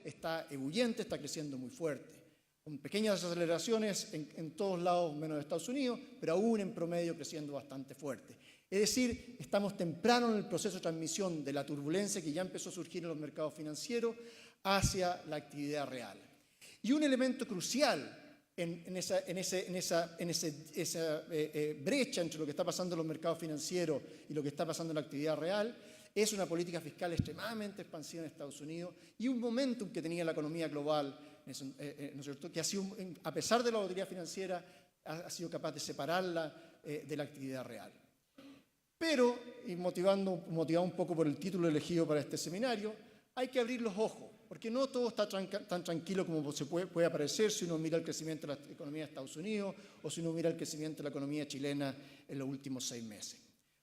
está ebulliente, está creciendo muy fuerte, con pequeñas aceleraciones en todos lados menos en Estados Unidos, pero aún en promedio creciendo bastante fuerte. Es decir, estamos temprano en el proceso de transmisión de la turbulencia que ya empezó a surgir en los mercados financieros hacia la actividad real. Y un elemento crucial en esa brecha entre lo que está pasando en los mercados financieros y lo que está pasando en la actividad real es una política fiscal extremadamente expansiva en Estados Unidos y un momentum que tenía la economía global, ¿no es cierto?, que ha sido, a pesar de la volatilidad financiera, ha sido capaz de separarla de la actividad real. Pero, y motivado un poco por el título elegido para este seminario, hay que abrir los ojos, porque no todo está tan tranquilo como se puede parecer si uno mira el crecimiento de la economía de Estados Unidos o si uno mira el crecimiento de la economía chilena en los últimos 6 meses.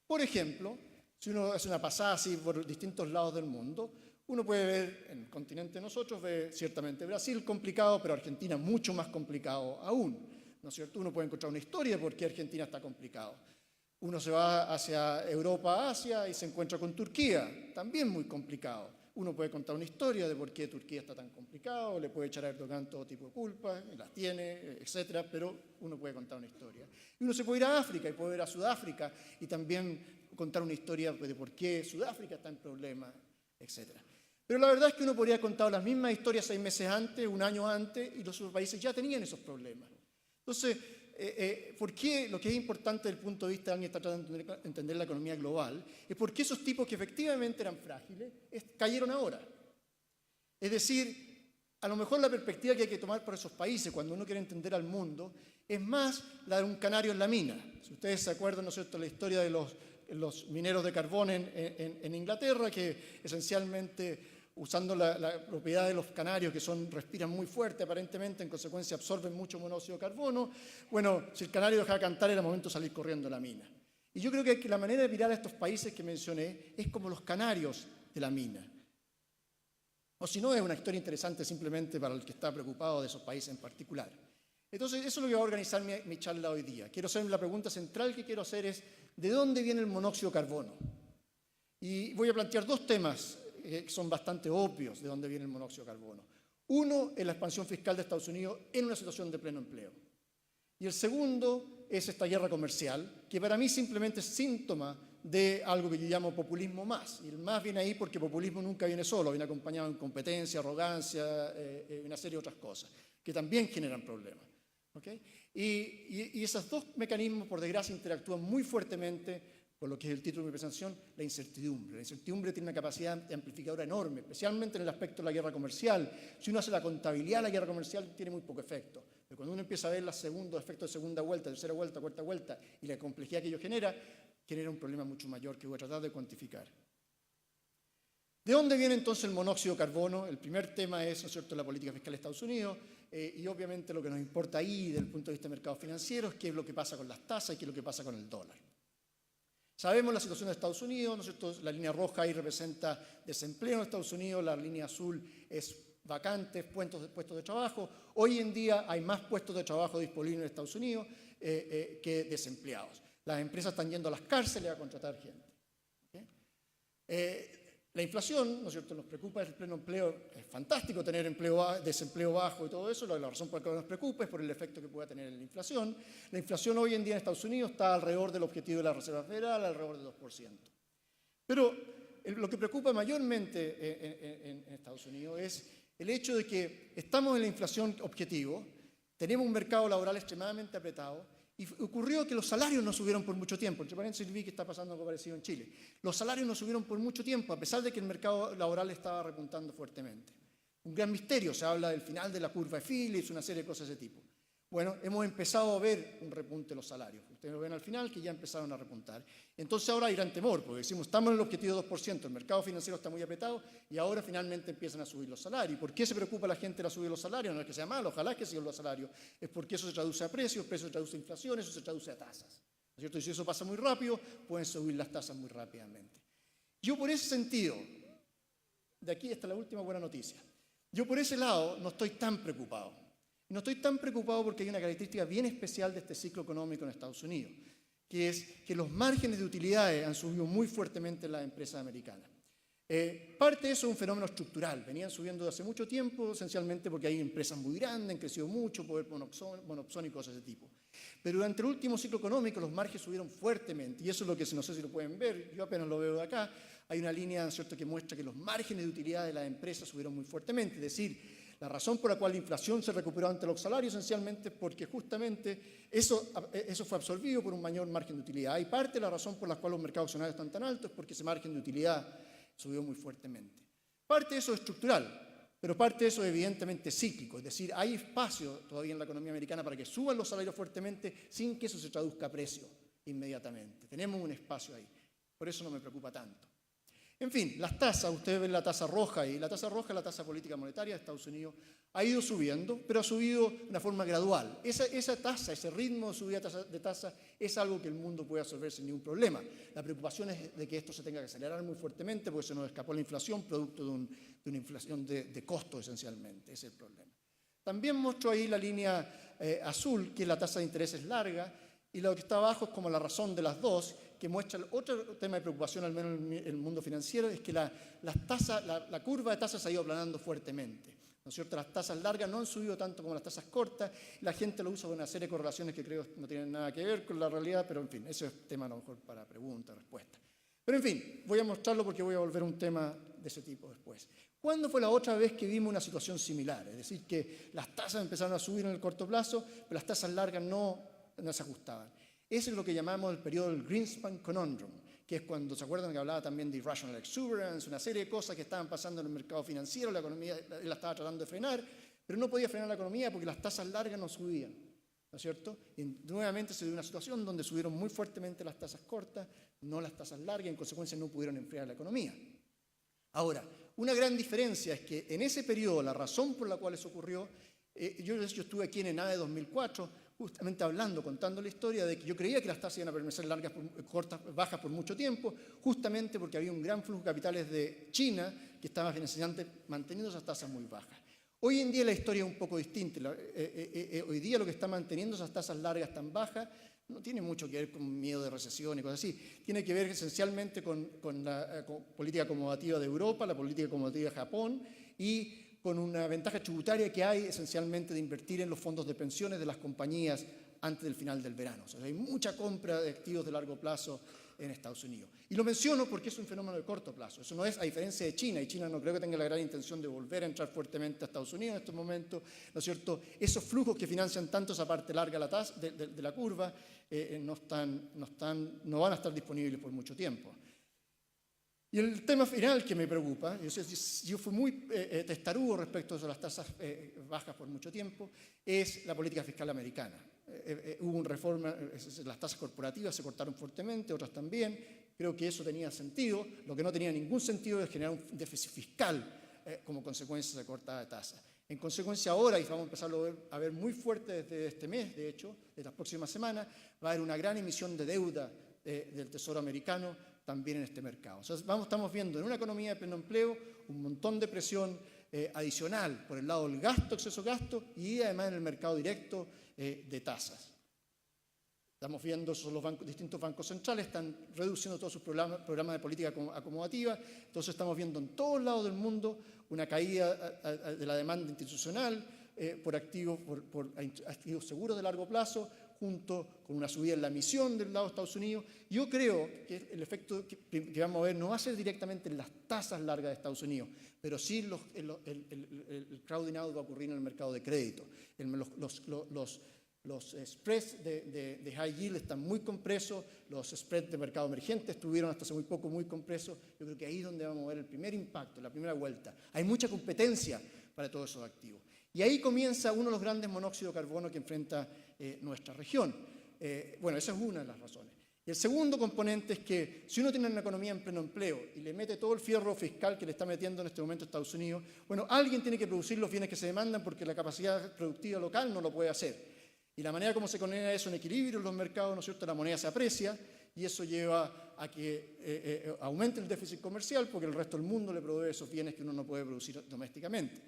Por ejemplo, si uno hace una pasada así por distintos lados del mundo, uno puede ver, en el continente de nosotros, ve ciertamente Brasil complicado, pero Argentina mucho más complicado aún, ¿no es cierto? Uno puede encontrar una historia de por qué Argentina está complicado. Uno se va hacia Europa, Asia y se encuentra con Turquía, también muy complicado. Uno puede contar una historia de por qué Turquía está tan complicado, le puede echar a Erdogan todo tipo de culpas, las tiene, etcétera, pero uno puede contar una historia. Y uno se puede ir a África y puede ir a Sudáfrica y también contar una historia de por qué Sudáfrica está en problemas, etcétera. Pero la verdad es que uno podría haber contado las mismas historias 6 meses antes, 1 año antes, y los otros países ya tenían esos problemas. Entonces, ¿por qué lo que es importante desde el punto de vista de alguien que está tratando de entender la economía global? Es porque esos tipos que efectivamente eran frágiles cayeron ahora. Es decir, a lo mejor la perspectiva que hay que tomar por esos países cuando uno quiere entender al mundo es más la de un canario en la mina. Si ustedes se acuerdan, ¿no es cierto?, la historia de los mineros de carbón en Inglaterra, que esencialmente, usando la propiedad de los canarios, que respiran muy fuerte aparentemente, en consecuencia absorben mucho monóxido de carbono. Bueno, si el canario deja de cantar, era momento de salir corriendo a la mina. Y yo creo que la manera de mirar a estos países que mencioné es como los canarios de la mina. O si no, es una historia interesante simplemente para el que está preocupado de esos países en particular. Entonces, eso es lo que va a organizar mi charla hoy día. La pregunta central que quiero hacer es, ¿de dónde viene el monóxido de carbono? Y voy a plantear 2 temas que son bastante obvios de dónde viene el monóxido de carbono. Uno es la expansión fiscal de Estados Unidos en una situación de pleno empleo. Y el segundo es esta guerra comercial, que para mí simplemente es síntoma de algo que yo llamo populismo más. Y el más viene ahí porque populismo nunca viene solo, viene acompañado de incompetencia, arrogancia, una serie de otras cosas, que también generan problemas. ¿Okay? Y esos 2 mecanismos, por desgracia, interactúan muy fuertemente con lo que es el título de mi presentación, la incertidumbre. La incertidumbre tiene una capacidad de amplificadora enorme, especialmente en el aspecto de la guerra comercial. Si uno hace la contabilidad de la guerra comercial, tiene muy poco efecto. Pero cuando uno empieza a ver los efectos de segunda vuelta, tercera vuelta, cuarta vuelta y la complejidad que ello genera un problema mucho mayor que voy a tratar de cuantificar. ¿De dónde viene entonces el monóxido de carbono? El primer tema es, ¿no es cierto?, la política fiscal de Estados Unidos y obviamente lo que nos importa ahí desde el punto de vista de mercados financieros, qué es lo que pasa con las tasas y qué es lo que pasa con el dólar. Sabemos la situación de Estados Unidos, ¿no es cierto? La línea roja ahí representa desempleo en Estados Unidos, la línea azul es vacantes, puestos de trabajo. Hoy en día hay más puestos de trabajo disponibles en Estados Unidos que desempleados. Las empresas están yendo a las cárceles a contratar gente. ¿Okay? La inflación, ¿no es cierto?, nos preocupa el pleno empleo. Es fantástico tener desempleo bajo y todo eso. La razón por la que nos preocupa es por el efecto que pueda tener en la inflación. La inflación hoy en día en Estados Unidos está alrededor del objetivo de la Reserva Federal, alrededor del 2%. Pero lo que preocupa mayormente en Estados Unidos es el hecho de que estamos en la inflación objetivo, tenemos un mercado laboral extremadamente apretado, y ocurrió que los salarios no subieron por mucho tiempo. Entre paréntesis, vi que está pasando algo parecido en Chile. Los salarios no subieron por mucho tiempo, a pesar de que el mercado laboral estaba repuntando fuertemente. Un gran misterio, se habla del final de la curva de Phillips, una serie de cosas de ese tipo. Bueno, hemos empezado a ver un repunte de los salarios. Ustedes lo ven al final, que ya empezaron a repuntar. Entonces ahora hay gran temor, porque decimos, estamos en el objetivo de 2%, el mercado financiero está muy apretado y ahora finalmente empiezan a subir los salarios. ¿Por qué se preocupa la gente de la subida de los salarios? No es que sea malo, ojalá que sigan los salarios. Es porque eso se traduce a precios, precios se traduce a inflación, eso se traduce a tasas. ¿No es cierto? Y si eso pasa muy rápido, pueden subir las tasas muy rápidamente. Yo por ese sentido, de aquí hasta la última buena noticia, yo por ese lado no estoy tan preocupado. No estoy tan preocupado porque hay una característica bien especial de este ciclo económico en Estados Unidos, que es que los márgenes de utilidades han subido muy fuertemente en las empresas americanas. Parte de eso es un fenómeno estructural. Venían subiendo desde hace mucho tiempo, esencialmente porque hay empresas muy grandes, han crecido mucho, poder monopsón y cosas de ese tipo. Pero durante el último ciclo económico los márgenes subieron fuertemente, y eso es lo que no sé si lo pueden ver, yo apenas lo veo de acá. Hay una línea, ¿cierto?, que muestra que los márgenes de utilidad de las empresas subieron muy fuertemente. Es decir, la razón por la cual la inflación se recuperó ante los salarios esencialmente es porque justamente eso fue absorbido por un mayor margen de utilidad. Hay parte de la razón por la cual los mercados accionarios están tan altos es porque ese margen de utilidad subió muy fuertemente. Parte de eso es estructural, pero parte de eso es evidentemente cíclico. Es decir, hay espacio todavía en la economía americana para que suban los salarios fuertemente sin que eso se traduzca a precio inmediatamente. Tenemos un espacio ahí. Por eso no me preocupa tanto. En fin, las tasas, ustedes ven la tasa roja y la tasa roja es la tasa política monetaria de Estados Unidos, ha ido subiendo, pero ha subido de una forma gradual. Esa tasa, ese ritmo de subida de tasa es algo que el mundo puede absorber sin ningún problema. La preocupación es de que esto se tenga que acelerar muy fuertemente porque se nos escapó la inflación, producto de una inflación de costos esencialmente. Ese es el problema. También muestro ahí la línea azul, que es la tasa de interés larga, y lo que está abajo es como la razón de las dos, que muestra otro tema de preocupación, al menos en el mundo financiero, es que la curva de tasas se ha ido aplanando fuertemente. ¿No es cierto? Las tasas largas no han subido tanto como las tasas cortas. La gente lo usa con una serie de correlaciones que creo no tienen nada que ver con la realidad, pero en fin, ese es tema a lo mejor para preguntas, respuestas. Pero en fin, voy a mostrarlo porque voy a volver a un tema de ese tipo después. ¿Cuándo fue la otra vez que vimos una situación similar? Es decir, que las tasas empezaron a subir en el corto plazo, pero las tasas largas no se ajustaban. Ese es lo que llamamos el periodo del Greenspan Conundrum, que es cuando, ¿se acuerdan que hablaba también de irrational exuberance? Una serie de cosas que estaban pasando en el mercado financiero, la economía la estaba tratando de frenar, pero no podía frenar la economía porque las tasas largas no subían, ¿no es cierto? Y nuevamente se dio una situación donde subieron muy fuertemente las tasas cortas, no las tasas largas, y en consecuencia no pudieron enfriar la economía. Ahora, una gran diferencia es que en ese periodo, la razón por la cual eso ocurrió, yo estuve aquí en ENADE 2004, justamente contando la historia de que yo creía que las tasas iban a permanecer bajas por mucho tiempo, justamente porque había un gran flujo de capitales de China que estaba manteniendo esas tasas muy bajas. Hoy en día la historia es un poco distinta. Hoy día lo que está manteniendo esas tasas largas tan bajas no tiene mucho que ver con miedo de recesión y cosas así. Tiene que ver esencialmente con la política acomodativa de Europa, la política acomodativa de Japón y con una ventaja tributaria que hay esencialmente de invertir en los fondos de pensiones de las compañías antes del final del verano. O sea, hay mucha compra de activos de largo plazo en Estados Unidos. Y lo menciono porque es un fenómeno de corto plazo. Eso no es, a diferencia de China, y China no creo que tenga la gran intención de volver a entrar fuertemente a Estados Unidos en estos momentos, ¿no es cierto? Esos flujos que financian tanto esa parte larga de la curva no van a estar disponibles por mucho tiempo. Y el tema final que me preocupa, yo fui muy testarudo respecto a las tasas bajas por mucho tiempo, es la política fiscal americana. Hubo una reforma, las tasas corporativas se cortaron fuertemente, otras también. Creo que eso tenía sentido. Lo que no tenía ningún sentido es generar un déficit fiscal como consecuencia de cortada de tasas. En consecuencia ahora, y vamos a empezar a ver muy fuerte desde este mes, de hecho, de las próximas semanas, va a haber una gran emisión de deuda del Tesoro americano también en este mercado. O sea, estamos viendo en una economía de pleno empleo un montón de presión adicional por el lado del gasto, exceso de gasto, y además en el mercado directo de tasas. Estamos viendo, los distintos bancos centrales están reduciendo todos sus programas de política acomodativa, entonces estamos viendo en todos lados del mundo una caída de la demanda institucional por activos seguros de largo plazo, junto con una subida en la emisión del lado de Estados Unidos. Yo creo que el efecto que vamos a ver no va a ser directamente en las tasas largas de Estados Unidos, pero sí el crowding out va a ocurrir en el mercado de crédito. Los spreads de high yield están muy compresos, los spreads de mercado emergente estuvieron hasta hace muy poco muy compresos. Yo creo que ahí es donde vamos a ver el primer impacto, la primera vuelta. Hay mucha competencia para todos esos activos. Y ahí comienza uno de los grandes monóxidos de carbono que enfrenta nuestra región. Bueno, esa es una de las razones. Y el segundo componente es que si uno tiene una economía en pleno empleo y le mete todo el fierro fiscal que le está metiendo en este momento a Estados Unidos, bueno, alguien tiene que producir los bienes que se demandan porque la capacidad productiva local no lo puede hacer. Y la manera como se conecta eso en equilibrio en los mercados, ¿no es cierto? La moneda se aprecia y eso lleva a que aumente el déficit comercial porque el resto del mundo le provee esos bienes que uno no puede producir domésticamente.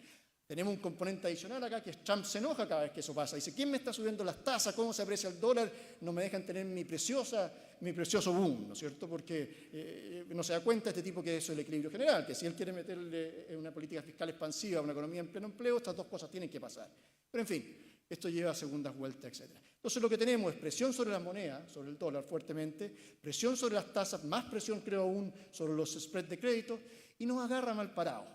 Tenemos un componente adicional acá, que es Trump se enoja cada vez que eso pasa. Dice, ¿quién me está subiendo las tasas? ¿Cómo se aprecia el dólar? No me dejan tener mi precioso boom, ¿no es cierto? Porque no se da cuenta este tipo que eso es el equilibrio general, que si él quiere meterle una política fiscal expansiva a una economía en pleno empleo, estas dos cosas tienen que pasar. Pero en fin, esto lleva a segundas vueltas, etc. Entonces lo que tenemos es presión sobre la moneda, sobre el dólar fuertemente, presión sobre las tasas, más presión creo aún sobre los spreads de crédito, y nos agarra mal parado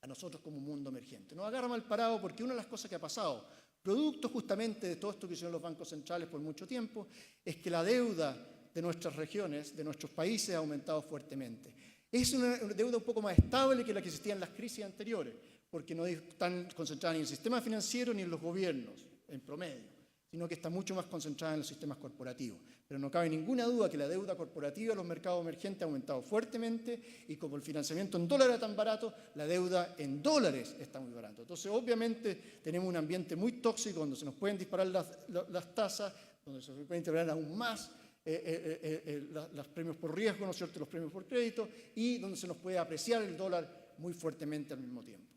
a nosotros como mundo emergente. Nos agarra mal parado porque una de las cosas que ha pasado, producto justamente de todo esto que hicieron los bancos centrales por mucho tiempo, es que la deuda de nuestras regiones, de nuestros países, ha aumentado fuertemente. Es una deuda un poco más estable que la que existía en las crisis anteriores, porque no están concentradas ni en el sistema financiero ni en los gobiernos, en promedio, sino que está mucho más concentrada en los sistemas corporativos. Pero no cabe ninguna duda que la deuda corporativa de los mercados emergentes ha aumentado fuertemente y como el financiamiento en dólares era tan barato, la deuda en dólares está muy barato. Entonces, obviamente, tenemos un ambiente muy tóxico donde se nos pueden disparar las tasas, donde se pueden disparar aún más los premios por riesgo, ¿no es cierto?, los premios por crédito, y donde se nos puede apreciar el dólar muy fuertemente al mismo tiempo.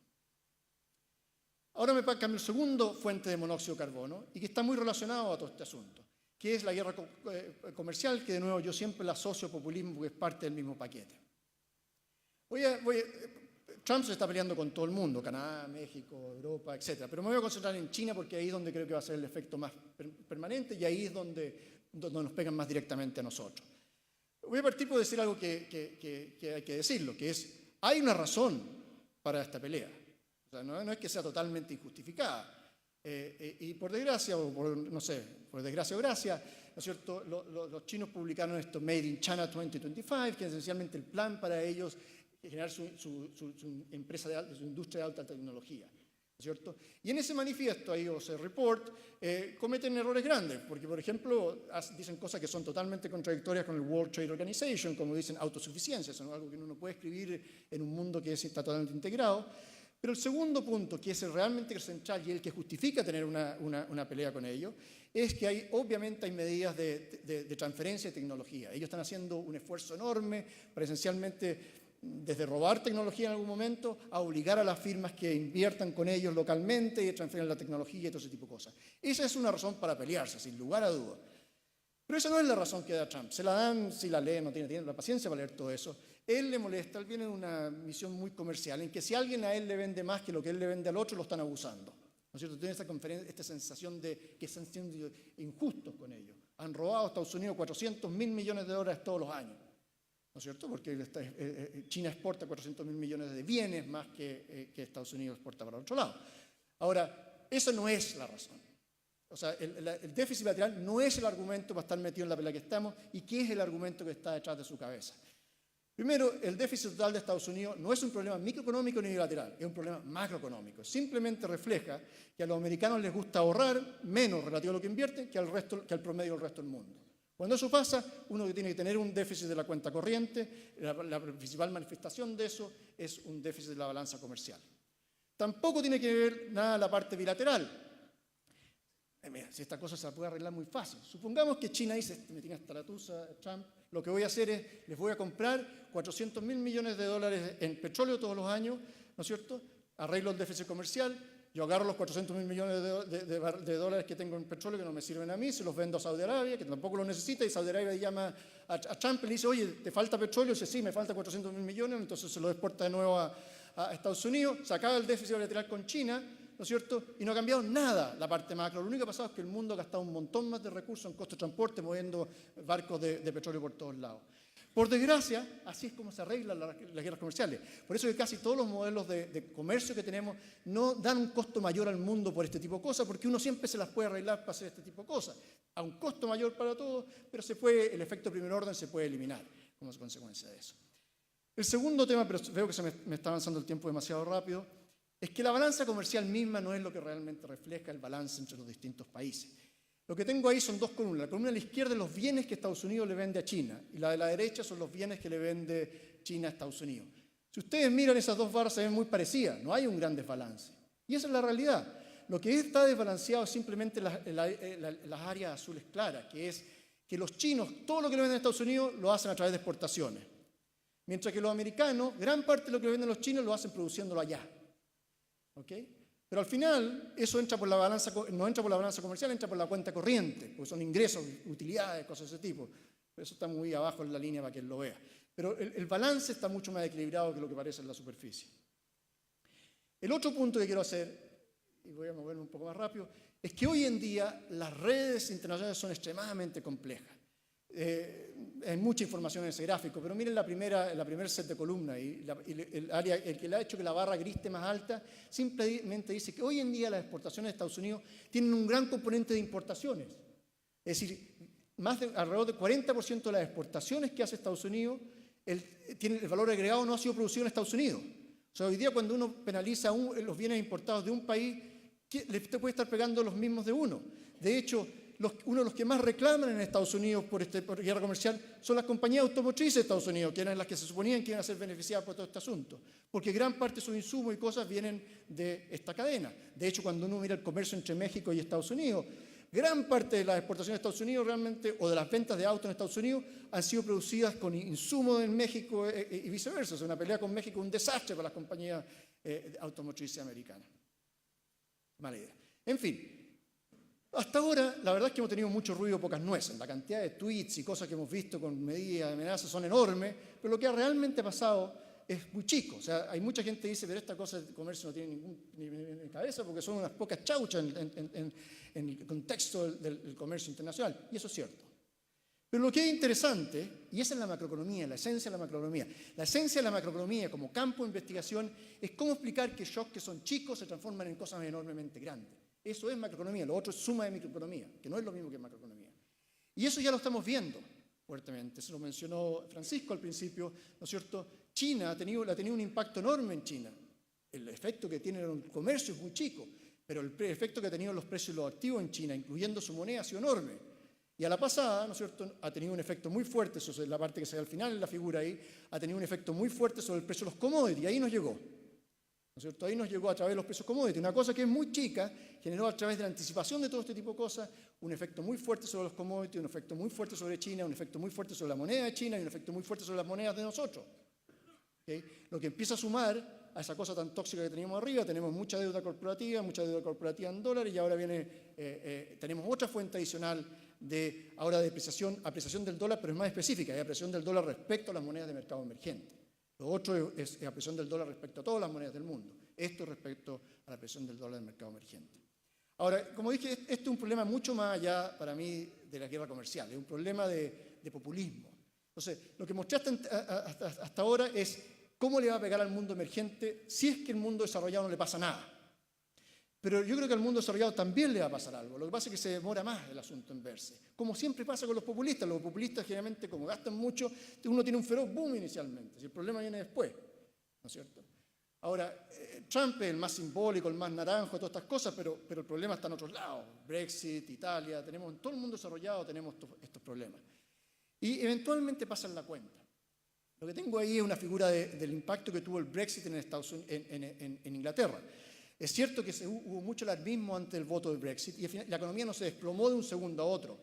Ahora me cambio el segundo fuente de monóxido de carbono y que está muy relacionado a todo este asunto, que es la guerra comercial, que de nuevo yo siempre la asocio a populismo porque es parte del mismo paquete. Trump se está peleando con todo el mundo, Canadá, México, Europa, etc. Pero me voy a concentrar en China porque ahí es donde creo que va a ser el efecto más permanente y ahí es donde nos pegan más directamente a nosotros. Voy a partir por decir algo que hay que decirlo, que es, hay una razón para esta pelea. O sea, no es que sea totalmente injustificada. Y por desgracia, o por desgracia o gracia, ¿no es cierto?, los chinos publicaron esto Made in China 2025, que es esencialmente el plan para ellos generar su empresa su industria de alta tecnología, ¿no es cierto? Y en ese manifiesto, IOC Report, cometen errores grandes, porque, por ejemplo, dicen cosas que son totalmente contradictorias con el World Trade Organization, como dicen autosuficiencia, eso es algo que uno no puede escribir en un mundo que está totalmente integrado. Pero el segundo punto, que es realmente central y el que justifica tener una pelea con ellos, es que obviamente hay medidas de transferencia de tecnología. Ellos están haciendo un esfuerzo enorme para esencialmente, desde robar tecnología en algún momento, a obligar a las firmas que inviertan con ellos localmente y transfieran la tecnología y todo ese tipo de cosas. Esa es una razón para pelearse, sin lugar a dudas. Pero esa no es la razón que da Trump. Se la dan si la lee, no tiene la paciencia para leer todo eso. Él le molesta, él viene de una misión muy comercial, en que si alguien a él le vende más que lo que él le vende al otro, lo están abusando. ¿No es cierto? Tiene esta sensación de que están siendo injustos con ellos. Han robado a Estados Unidos $400.000 millones todos los años. ¿No es cierto? Porque China exporta 400.000 millones de bienes más que Estados Unidos exporta para otro lado. Ahora, esa no es la razón. O sea, el déficit bilateral no es el argumento para estar metido en la pelea que estamos. ¿Y qué es el argumento que está detrás de su cabeza? Primero, el déficit total de Estados Unidos no es un problema microeconómico ni bilateral, es un problema macroeconómico. Simplemente refleja que a los americanos les gusta ahorrar menos relativo a lo que invierten que al promedio del resto del mundo. Cuando eso pasa, uno tiene que tener un déficit de la cuenta corriente. La principal manifestación de eso es un déficit de la balanza comercial. Tampoco tiene que ver nada la parte bilateral. Mira, si esta cosa se la puede arreglar muy fácil. Supongamos que China dice, me tiene hasta la tusa, Trump, lo que voy a hacer es, les voy a comprar $400.000 millones en petróleo todos los años, ¿no es cierto? Arreglo el déficit comercial, yo agarro los $400.000 millones de dólares que tengo en petróleo que no me sirven a mí, se los vendo a Saudi Arabia, que tampoco lo necesita, y Saudi Arabia llama a Trump y le dice, oye, ¿te falta petróleo? Y dice, sí, me falta $400.000 millones, entonces se lo exporta de nuevo a Estados Unidos, se acaba el déficit bilateral con China, ¿no es cierto? Y no ha cambiado nada la parte macro. Lo único que ha pasado es que el mundo ha gastado un montón más de recursos en costos de transporte, moviendo barcos de petróleo por todos lados. Por desgracia, así es como se arreglan las guerras comerciales. Por eso que casi todos los modelos de comercio que tenemos no dan un costo mayor al mundo por este tipo de cosas, porque uno siempre se las puede arreglar para hacer este tipo de cosas. A un costo mayor para todos, pero el efecto de primer orden se puede eliminar como consecuencia de eso. El segundo tema, pero veo que se me está avanzando el tiempo demasiado rápido, es que la balanza comercial misma no es lo que realmente refleja el balance entre los distintos países. Lo que tengo ahí son dos columnas. La columna de la izquierda es los bienes que Estados Unidos le vende a China y la de la derecha son los bienes que le vende China a Estados Unidos. Si ustedes miran esas dos barras se ven muy parecidas, no hay un gran desbalance. Y esa es la realidad. Lo que está desbalanceado es simplemente las áreas azules claras, que es que los chinos, todo lo que le venden a Estados Unidos lo hacen a través de exportaciones. Mientras que los americanos, gran parte de lo que le venden a los chinos lo hacen produciéndolo allá. ¿ok? Pero al final eso entra por la balanza, no entra por la balanza comercial, entra por la cuenta corriente, porque son ingresos, utilidades, cosas de ese tipo. Pero eso está muy abajo en la línea para que él lo vea. Pero el balance está mucho más equilibrado que lo que parece en la superficie. El otro punto que quiero hacer, y voy a moverme un poco más rápido, es que hoy en día las redes internacionales son extremadamente complejas. Hay mucha información en ese gráfico, pero miren la primer set de columnas y el que le ha hecho que la barra gris esté más alta, simplemente dice que hoy en día las exportaciones de Estados Unidos tienen un gran componente de importaciones. Es decir, alrededor del 40% de las exportaciones que hace Estados Unidos, el valor agregado no ha sido producido en Estados Unidos. O sea, hoy día cuando uno penaliza los bienes importados de un país, le puede estar pegando los mismos de uno. De hecho, uno de los que más reclaman en Estados Unidos por guerra comercial son las compañías automotrices de Estados Unidos, que eran las que se suponían que iban a ser beneficiadas por todo este asunto, porque gran parte de sus insumos y cosas vienen de esta cadena. De hecho, cuando uno mira el comercio entre México y Estados Unidos, gran parte de las exportaciones de Estados Unidos realmente, o de las ventas de autos en Estados Unidos, han sido producidas con insumos en México y viceversa. O sea, una pelea con México es un desastre para las compañías automotrices americanas. Mala idea. En fin. Hasta ahora, la verdad es que hemos tenido mucho ruido, pocas nueces. La cantidad de tweets y cosas que hemos visto con medidas de amenazas son enormes, pero lo que ha realmente pasado es muy chico. O sea, hay mucha gente que dice, pero esta cosa de comercio no tiene ni cabeza porque son unas pocas chauchas en el contexto del comercio internacional. Y eso es cierto. Pero lo que es interesante, y esa es la macroeconomía, la esencia de la macroeconomía. La esencia de la macroeconomía como campo de investigación es cómo explicar que shocks que son chicos se transforman en cosas enormemente grandes. Eso es macroeconomía, lo otro es suma de microeconomía, que no es lo mismo que macroeconomía. Y eso ya lo estamos viendo fuertemente, se lo mencionó Francisco al principio, ¿no es cierto? China ha tenido un impacto enorme en China. El efecto que tiene en el comercio es muy chico, pero el efecto que ha tenido en los precios de los activos en China, incluyendo su moneda, ha sido enorme. Y a la pasada, ¿no es cierto?, ha tenido un efecto muy fuerte, eso es la parte que se ve al final en la figura ahí, ha tenido un efecto muy fuerte sobre el precio de los commodities, y ahí nos llegó. ¿No es cierto? Ahí nos llegó a través de los precios commodities. Una cosa que es muy chica, generó a través de la anticipación de todo este tipo de cosas, un efecto muy fuerte sobre los commodities, un efecto muy fuerte sobre China, un efecto muy fuerte sobre la moneda de China y un efecto muy fuerte sobre las monedas de nosotros. ¿Okay? Lo que empieza a sumar a esa cosa tan tóxica que teníamos arriba, tenemos mucha deuda corporativa en dólares y ahora tenemos otra fuente adicional de apreciación del dólar, pero es más específica, es apreciación del dólar respecto a las monedas de mercado emergente. Lo otro es la presión del dólar respecto a todas las monedas del mundo. Esto respecto a la presión del dólar del mercado emergente. Ahora, como dije, esto es un problema mucho más allá, para mí, de la guerra comercial. Es un problema de populismo. Entonces, lo que mostraste hasta ahora es cómo le va a pegar al mundo emergente si es que el mundo desarrollado no le pasa nada. Pero yo creo que al mundo desarrollado también le va a pasar algo. Lo que pasa es que se demora más el asunto en verse. Como siempre pasa con los populistas. Los populistas generalmente, como gastan mucho, uno tiene un feroz boom inicialmente. El problema viene después, ¿no es cierto? Ahora, Trump es el más simbólico, el más naranjo, todas estas cosas, pero el problema está en otros lados. Brexit, Italia, en todo el mundo desarrollado tenemos estos problemas. Y eventualmente pasan la cuenta. Lo que tengo ahí es una figura del impacto que tuvo el Brexit en Inglaterra. Es cierto que hubo mucho alarmismo ante el voto del Brexit y la economía no se desplomó de un segundo a otro,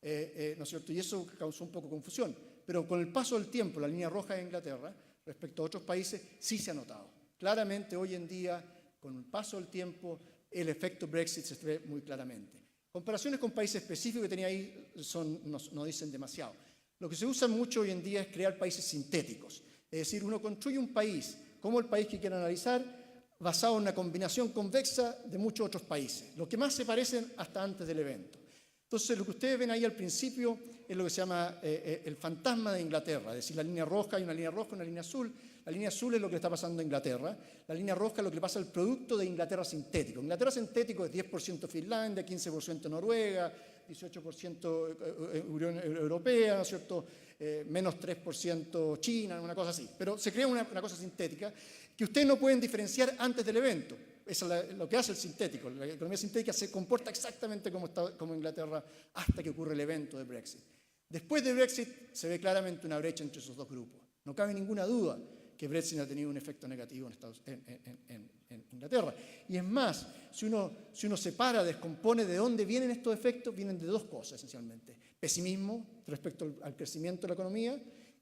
¿no es cierto? Y eso causó un poco de confusión. Pero con el paso del tiempo, la línea roja de Inglaterra, respecto a otros países, sí se ha notado. Claramente, hoy en día, con el paso del tiempo, el efecto Brexit se ve muy claramente. Comparaciones con países específicos que tenía ahí no dicen demasiado. Lo que se usa mucho hoy en día es crear países sintéticos. Es decir, uno construye un país, como el país que quiere analizar, basado en una combinación convexa de muchos otros países, lo que más se parecen hasta antes del evento. Entonces, lo que ustedes ven ahí al principio es lo que se llama el fantasma de Inglaterra, es decir, la línea roja, hay una línea roja y una línea azul. La línea azul es lo que le está pasando a Inglaterra, la línea roja es lo que le pasa al producto de Inglaterra sintético. Inglaterra sintético es 10% Finlandia, 15% Noruega, 18% Unión Europea, ¿no es cierto? Menos 3% China, una cosa así. Pero se crea una cosa sintética que ustedes no pueden diferenciar antes del evento. Eso es lo que hace el sintético. La economía sintética se comporta exactamente como Inglaterra hasta que ocurre el evento de Brexit. Después de Brexit se ve claramente una brecha entre esos dos grupos. No cabe ninguna duda que Brexit ha tenido un efecto negativo en Inglaterra. Y es más, si uno separa, descompone de dónde vienen estos efectos, vienen de dos cosas esencialmente. Pesimismo respecto al crecimiento de la economía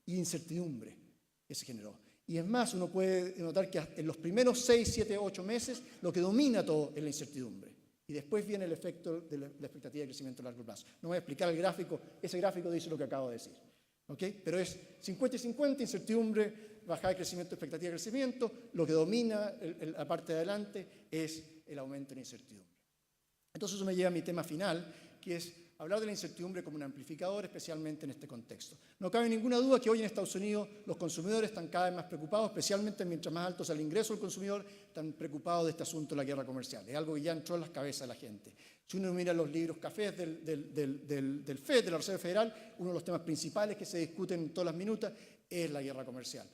y incertidumbre que se generó. Y es más, uno puede notar que en los primeros 6, 7, 8 meses lo que domina todo es la incertidumbre. Y después viene el efecto de la expectativa de crecimiento a largo plazo. No voy a explicar el gráfico, ese gráfico dice lo que acabo de decir. ¿Okay? Pero es 50 y 50, incertidumbre, bajada de crecimiento, expectativa de crecimiento. Lo que domina la parte de adelante es el aumento en incertidumbre. Entonces eso me lleva a mi tema final, que es hablar de la incertidumbre como un amplificador, especialmente en este contexto. No cabe ninguna duda que hoy en Estados Unidos los consumidores están cada vez más preocupados, especialmente mientras más alto sea el ingreso del consumidor, están preocupados de este asunto de la guerra comercial. Es algo que ya entró en las cabezas de la gente. Si uno mira los libros cafés del FED, de la Reserva Federal, uno de los temas principales que se discuten en todas las minutas es la guerra comercial.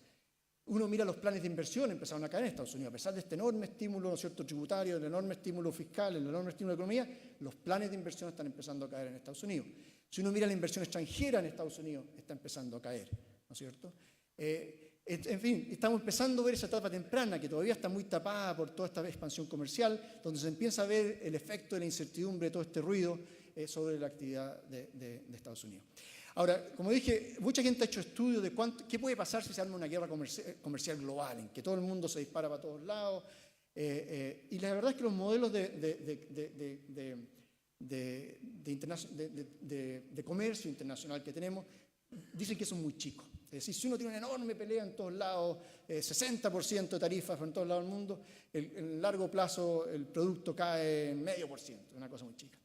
Uno mira los planes de inversión, empezaron a caer en Estados Unidos. A pesar de este enorme estímulo, ¿no es cierto?, tributario, el enorme estímulo fiscal, el enorme estímulo de la economía, los planes de inversión están empezando a caer en Estados Unidos. Si uno mira la inversión extranjera en Estados Unidos, está empezando a caer, ¿no es cierto? En fin, estamos empezando a ver esa etapa temprana que todavía está muy tapada por toda esta expansión comercial, donde se empieza a ver el efecto de la incertidumbre, de todo este ruido sobre la actividad de Estados Unidos. Ahora, como dije, mucha gente ha hecho estudios de qué puede pasar si se arma una guerra comercial global, en que todo el mundo se dispara para todos lados. Y la verdad es que los modelos de comercio internacional que tenemos dicen que son muy chicos. Es decir, si uno tiene una enorme pelea en todos lados, 60% de tarifas en todos lados del mundo, en largo plazo el producto cae en 0,5%, una cosa muy chica.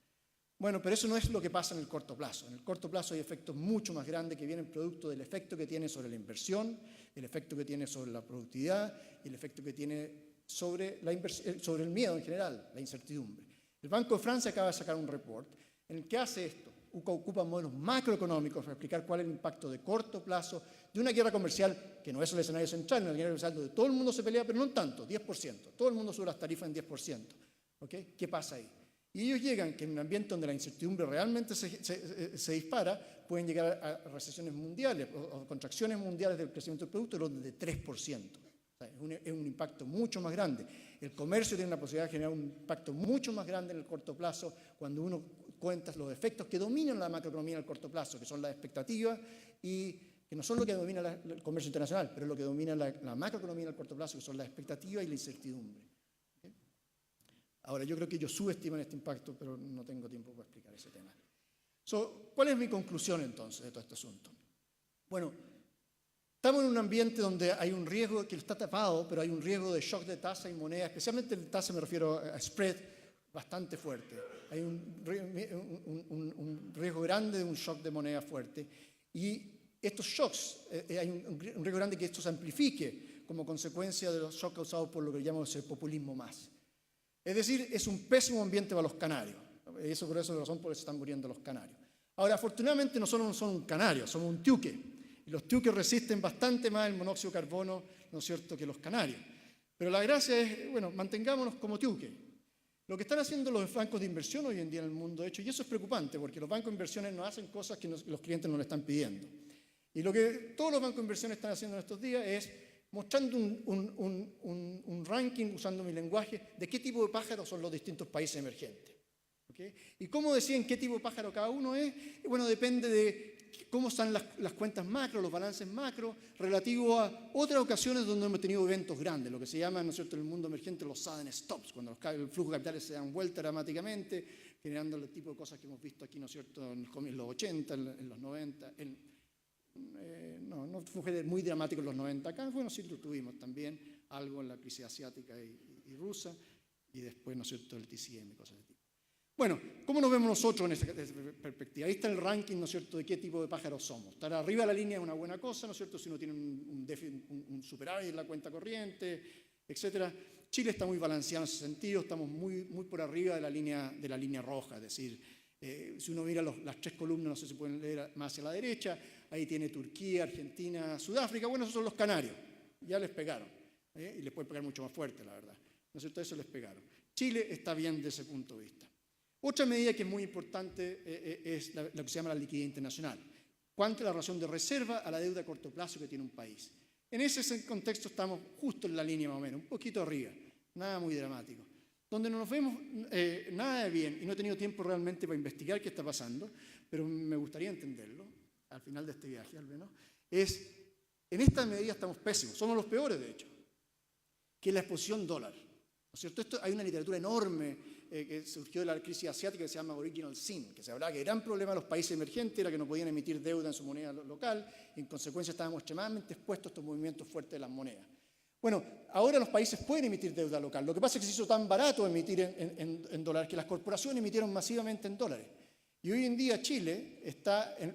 Bueno, pero eso no es lo que pasa en el corto plazo. En el corto plazo hay efectos mucho más grandes que vienen producto del efecto que tiene sobre la inversión, el efecto que tiene sobre la productividad y el efecto que tiene sobre el miedo en general, la incertidumbre. El Banco de Francia acaba de sacar un report en el que hace esto. Ocupa modelos macroeconómicos para explicar cuál es el impacto de corto plazo de una guerra comercial que no es el escenario central, una guerra comercial donde todo el mundo se pelea, pero no tanto, 10%. Todo el mundo sube las tarifas en 10%. ¿Okay? ¿Qué pasa ahí? Y ellos llegan que en un ambiente donde la incertidumbre realmente se dispara, pueden llegar a recesiones mundiales o contracciones mundiales del crecimiento del producto de 3%. O sea, es un impacto mucho más grande. El comercio tiene la posibilidad de generar un impacto mucho más grande en el corto plazo cuando uno cuenta los efectos que dominan la macroeconomía en el corto plazo, que son las expectativas y que no son lo que domina el comercio internacional, pero lo que domina la macroeconomía en el corto plazo, que son las expectativas y la incertidumbre. Ahora, yo creo que ellos subestiman este impacto, pero no tengo tiempo para explicar ese tema. ¿Cuál es mi conclusión entonces de todo este asunto? Bueno, estamos en un ambiente donde hay un riesgo que está tapado, pero hay un riesgo de shock de tasa y moneda, especialmente de tasa me refiero a spread, bastante fuerte. Hay un riesgo grande de un shock de moneda fuerte. Y estos shocks, hay un riesgo grande que esto se amplifique como consecuencia de los shocks causados por lo que llamamos el populismo más. Es decir, es un pésimo ambiente para los canarios. Por eso es la razón por la que se están muriendo los canarios. Ahora, afortunadamente no son un canario, somos un tiuque. Y los tiuques resisten bastante más el monóxido de carbono, ¿no es cierto?, que los canarios. Pero la gracia es, bueno, mantengámonos como tiuques. Lo que están haciendo los bancos de inversión hoy en día en el mundo, de hecho, y eso es preocupante, porque los bancos de inversiones no hacen cosas que los clientes no le están pidiendo. Y lo que todos los bancos de inversión están haciendo en estos días es mostrando un ranking, usando mi lenguaje, de qué tipo de pájaros son los distintos países emergentes. ¿Okay? Y cómo deciden qué tipo de pájaro cada uno es, bueno, depende de cómo están las cuentas macro, los balances macro, relativo a otras ocasiones donde hemos tenido eventos grandes, lo que se llama, ¿no es cierto?, en el mundo emergente los sudden stops, cuando el flujo de capitales se dan vuelta dramáticamente, generando el tipo de cosas que hemos visto aquí, ¿no es cierto?, en los 80, en los 90, no fue muy dramático en los 90 acá, bueno, sí lo tuvimos también, algo en la crisis asiática y rusa, y después, ¿no es cierto?, el TCM y cosas de tipo. Bueno, ¿cómo nos vemos nosotros en esa perspectiva? Ahí está el ranking, ¿no es cierto?, de qué tipo de pájaros somos. Estar arriba de la línea es una buena cosa, ¿no es cierto?, si uno tiene un superávit en la cuenta corriente, etc. Chile está muy balanceado en ese sentido, estamos muy por arriba de la línea roja, es decir, si uno mira las tres columnas, no sé si pueden leer más hacia la derecha, ahí tiene Turquía, Argentina, Sudáfrica, bueno, esos son los canarios, ya les pegaron, y les pueden pegar mucho más fuerte, la verdad, ¿no es cierto?, eso les pegaron. Chile está bien desde ese punto de vista. Otra medida que es muy importante es lo que se llama la liquidez internacional. ¿Cuánto es la relación de reserva a la deuda a corto plazo que tiene un país? En ese contexto estamos justo en la línea más o menos, un poquito arriba, nada muy dramático. Donde no nos vemos nada de bien, y no he tenido tiempo realmente para investigar qué está pasando, pero me gustaría entenderlo, al final de este viaje al menos, es En esta medida estamos pésimos, somos los peores de hecho, que es la exposición dólar. ¿No es cierto? Hay una literatura enorme que surgió de la crisis asiática que se llama Original Sin, que se hablaba que el gran problema de los países emergentes era que no podían emitir deuda en su moneda local y en consecuencia estábamos extremadamente expuestos a estos movimientos fuertes de las monedas. Bueno, ahora los países pueden emitir deuda local. Lo que pasa es que se hizo tan barato emitir en dólares que las corporaciones emitieron masivamente en dólares. Y hoy en día Chile es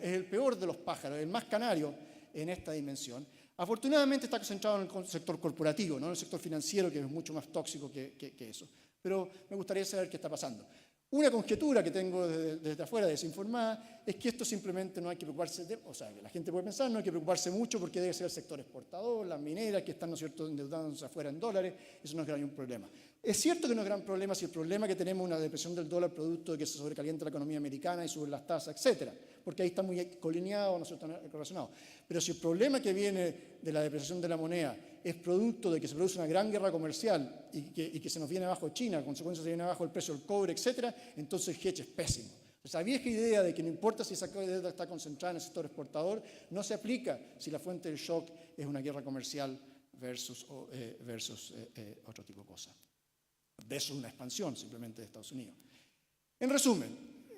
el peor de los pájaros, el más canario en esta dimensión. Afortunadamente está concentrado en el sector corporativo, no en el sector financiero, que es mucho más tóxico que eso. Pero me gustaría saber qué está pasando. Una conjetura que tengo desde afuera, desinformada, es que esto simplemente no hay que preocuparse o sea, que la gente puede pensar, no hay que preocuparse mucho porque debe ser el sector exportador, las mineras que están, ¿no es cierto?, endeudándose afuera en dólares, eso no es gran problema. Es cierto que no es gran problema si el problema que tenemos es una depresión del dólar producto de que se sobrecalienta la economía americana y suben las tasas, etcétera, porque ahí está muy colineado, ¿no es cierto?, relacionado. Pero si el problema que viene de la depreciación de la moneda es producto de que se produce una gran guerra comercial y que se nos viene abajo China, a consecuencia se viene abajo el precio del cobre, etcétera, entonces el hedge es pésimo. Esa vieja idea de que no importa si esa deuda está concentrada en el sector exportador, no se aplica si la fuente del shock es una guerra comercial versus otro tipo de cosas. Versus una expansión simplemente de Estados Unidos. En resumen,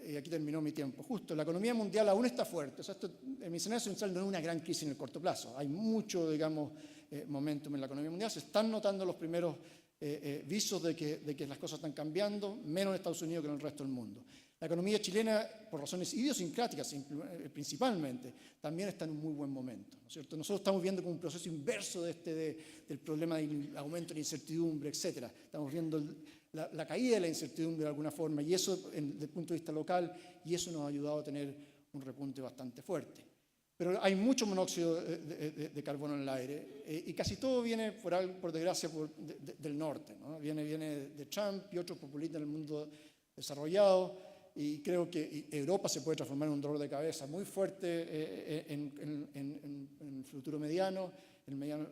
y aquí terminó mi tiempo justo, la economía mundial aún está fuerte. O sea, en mi escenario central no es una gran crisis en el corto plazo. Hay mucho, digamos, momentum en la economía mundial. Se están notando los primeros visos de que las cosas están cambiando, menos en Estados Unidos que en el resto del mundo. La economía chilena, por razones idiosincráticas principalmente, también está en un muy buen momento, ¿no es cierto? Nosotros estamos viendo como un proceso inverso del problema del aumento de la incertidumbre, etcétera. Estamos viendo la caída de la incertidumbre de alguna forma, y eso desde el punto de vista local, y eso nos ha ayudado a tener un repunte bastante fuerte. Pero hay mucho monóxido de carbono en el aire, y casi todo viene, por desgracia, del norte, ¿no? Viene de Trump y otros populistas en el mundo desarrollado, y creo que Europa se puede transformar en un dolor de cabeza muy fuerte en el futuro mediano. El mediano,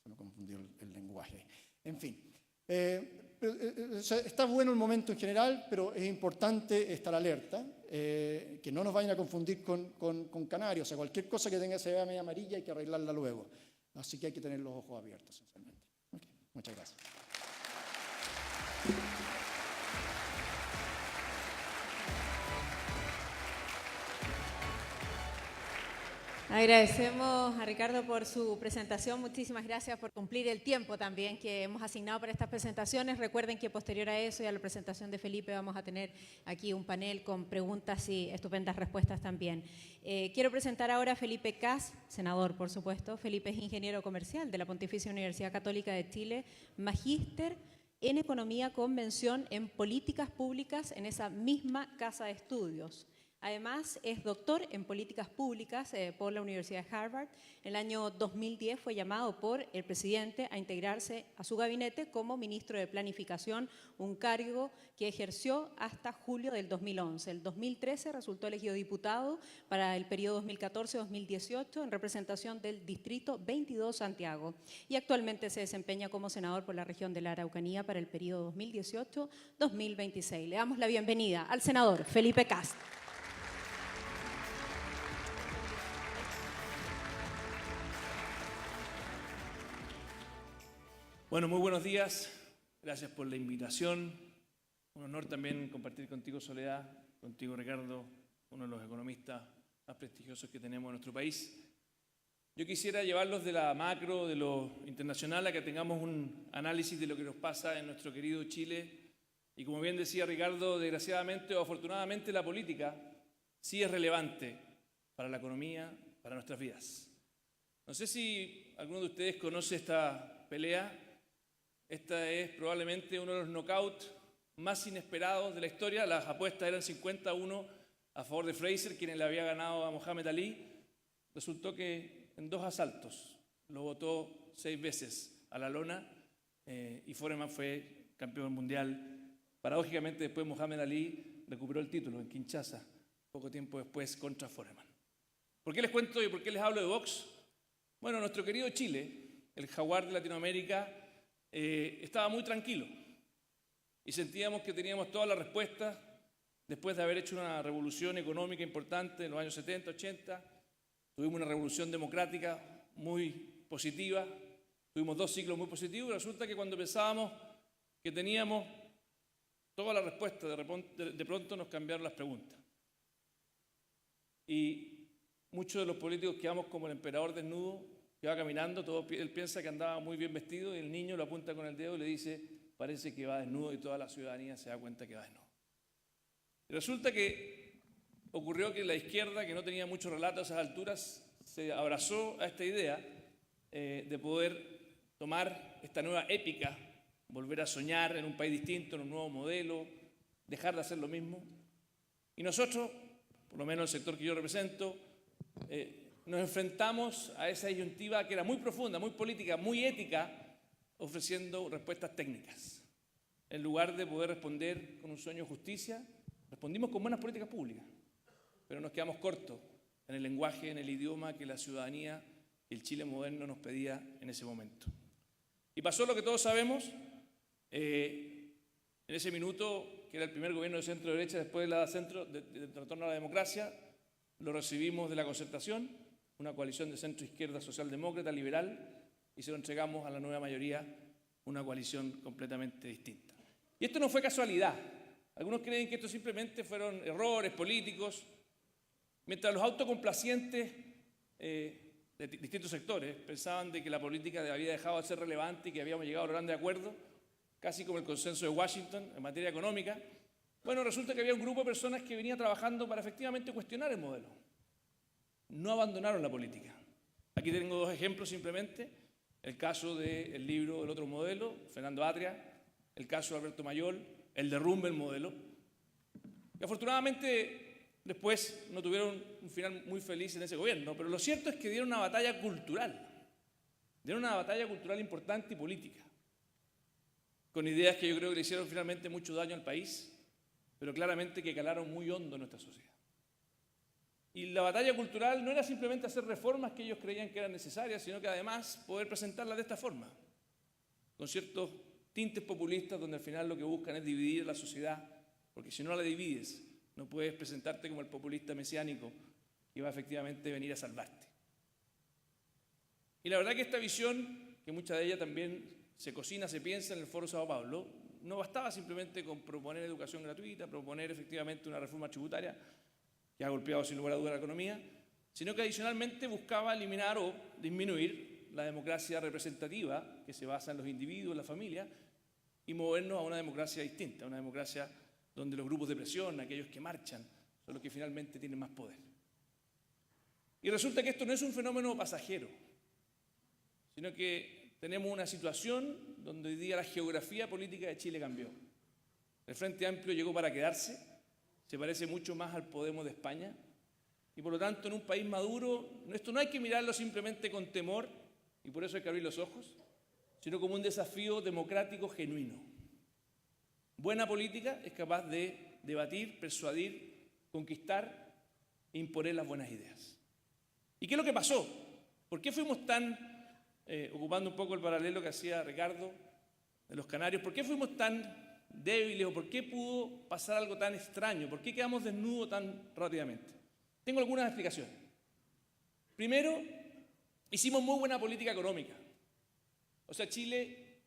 se me confundió el lenguaje. En fin, está bueno el momento en general, pero es importante estar alerta, que no nos vayan a confundir con canarios. O sea, cualquier cosa que se vea media amarilla hay que arreglarla luego. Así que hay que tener los ojos abiertos, esencialmente. Okay. Muchas gracias. Agradecemos a Ricardo por su presentación. Muchísimas gracias por cumplir el tiempo también que hemos asignado para estas presentaciones. Recuerden que posterior a eso y a la presentación de Felipe vamos a tener aquí un panel con preguntas y estupendas respuestas también. Quiero presentar ahora a Felipe Kast, senador, por supuesto. Felipe es ingeniero comercial de la Pontificia Universidad Católica de Chile, magíster en Economía con mención en Políticas Públicas en esa misma casa de estudios. Además, es doctor en políticas públicas por la Universidad de Harvard. En el año 2010 fue llamado por el presidente a integrarse a su gabinete como ministro de Planificación, un cargo que ejerció hasta julio del 2011. El 2013 resultó elegido diputado para el periodo 2014-2018 en representación del Distrito 22 Santiago y actualmente se desempeña como senador por la región de la Araucanía para el periodo 2018-2026. Le damos la bienvenida al senador Felipe Kast. Bueno, muy buenos días. Gracias por la invitación. Un honor también compartir contigo, Soledad, contigo, Ricardo, uno de los economistas más prestigiosos que tenemos en nuestro país. Yo quisiera llevarlos de la macro, de lo internacional, a que tengamos un análisis de lo que nos pasa en nuestro querido Chile. Y como bien decía Ricardo, desgraciadamente o afortunadamente la política sí es relevante para la economía, para nuestras vidas. No sé si alguno de ustedes conoce esta pelea. Esta es probablemente uno de los knockouts más inesperados de la historia. Las apuestas eran 50-1 a favor de Fraser, quien le había ganado a Mohamed Ali. Resultó que en 2 asaltos lo botó 6 veces a la lona y Foreman fue campeón mundial. Paradójicamente, después Mohamed Ali recuperó el título en Kinshasa, poco tiempo después contra Foreman. ¿Por qué les cuento y por qué les hablo de box? Bueno, nuestro querido Chile, el jaguar de Latinoamérica, estaba muy tranquilo y sentíamos que teníamos todas las respuestas después de haber hecho una revolución económica importante en los años 70, 80. Tuvimos una revolución democrática muy positiva, tuvimos 2 ciclos muy positivos y resulta que cuando pensábamos que teníamos toda la respuesta, de pronto nos cambiaron las preguntas. Y muchos de los políticos quedamos como el emperador desnudo que va caminando, él piensa que andaba muy bien vestido y el niño lo apunta con el dedo y le dice, parece que va desnudo, y toda la ciudadanía se da cuenta que va desnudo. Y resulta que ocurrió que la izquierda, que no tenía mucho relato a esas alturas, se abrazó a esta idea de poder tomar esta nueva épica, volver a soñar en un país distinto, en un nuevo modelo, dejar de hacer lo mismo. Y nosotros, por lo menos el sector que yo represento, nos enfrentamos a esa disyuntiva que era muy profunda, muy política, muy ética, ofreciendo respuestas técnicas. En lugar de poder responder con un sueño de justicia, respondimos con buenas políticas públicas, pero nos quedamos cortos en el lenguaje, en el idioma que la ciudadanía y el Chile moderno nos pedía en ese momento. Y pasó lo que todos sabemos, en ese minuto, que era el primer gobierno de centro-derecha después del retorno a la democracia, lo recibimos de la Concertación, una coalición de centro-izquierda socialdemócrata, liberal, y se lo entregamos a la nueva mayoría, una coalición completamente distinta. Y esto no fue casualidad. Algunos creen que esto simplemente fueron errores políticos, mientras los autocomplacientes de distintos sectores pensaban de que la política había dejado de ser relevante y que habíamos llegado a un gran acuerdo, casi como el consenso de Washington en materia económica. Bueno, resulta que había un grupo de personas que venía trabajando para efectivamente cuestionar el modelo. No abandonaron la política. Aquí tengo 2 ejemplos simplemente. El caso del libro El otro modelo, Fernando Atria, el caso de Alberto Mayol, el derrumbe del modelo. Y afortunadamente después no tuvieron un final muy feliz en ese gobierno, pero lo cierto es que dieron una batalla cultural. Dieron una batalla cultural importante y política, con ideas que yo creo que le hicieron finalmente mucho daño al país, pero claramente que calaron muy hondo en nuestra sociedad. Y la batalla cultural no era simplemente hacer reformas que ellos creían que eran necesarias, sino que además poder presentarlas de esta forma, con ciertos tintes populistas donde al final lo que buscan es dividir a la sociedad, porque si no la divides, no puedes presentarte como el populista mesiánico que va efectivamente a venir a salvarte. Y la verdad que esta visión, que mucha de ella también se cocina, se piensa en el Foro Sao Paulo, no bastaba simplemente con proponer educación gratuita, proponer efectivamente una reforma tributaria que ha golpeado sin lugar a duda la economía, sino que adicionalmente buscaba eliminar o disminuir la democracia representativa que se basa en los individuos, en la familia, y movernos a una democracia distinta, a una democracia donde los grupos de presión, aquellos que marchan, son los que finalmente tienen más poder. Y resulta que esto no es un fenómeno pasajero, sino que tenemos una situación donde hoy día la geografía política de Chile cambió. El Frente Amplio llegó para quedarse, se parece mucho más al Podemos de España, y por lo tanto en un país maduro, esto no hay que mirarlo simplemente con temor, y por eso hay que abrir los ojos, sino como un desafío democrático genuino. Buena política es capaz de debatir, persuadir, conquistar e imponer las buenas ideas. ¿Y qué es lo que pasó? ¿Por qué fuimos tan, ocupando un poco el paralelo que hacía Ricardo de los canarios, por qué fuimos tan débiles o por qué pudo pasar algo tan extraño? ¿Por qué quedamos desnudos tan rápidamente? Tengo algunas explicaciones. Primero, hicimos muy buena política económica. O sea, Chile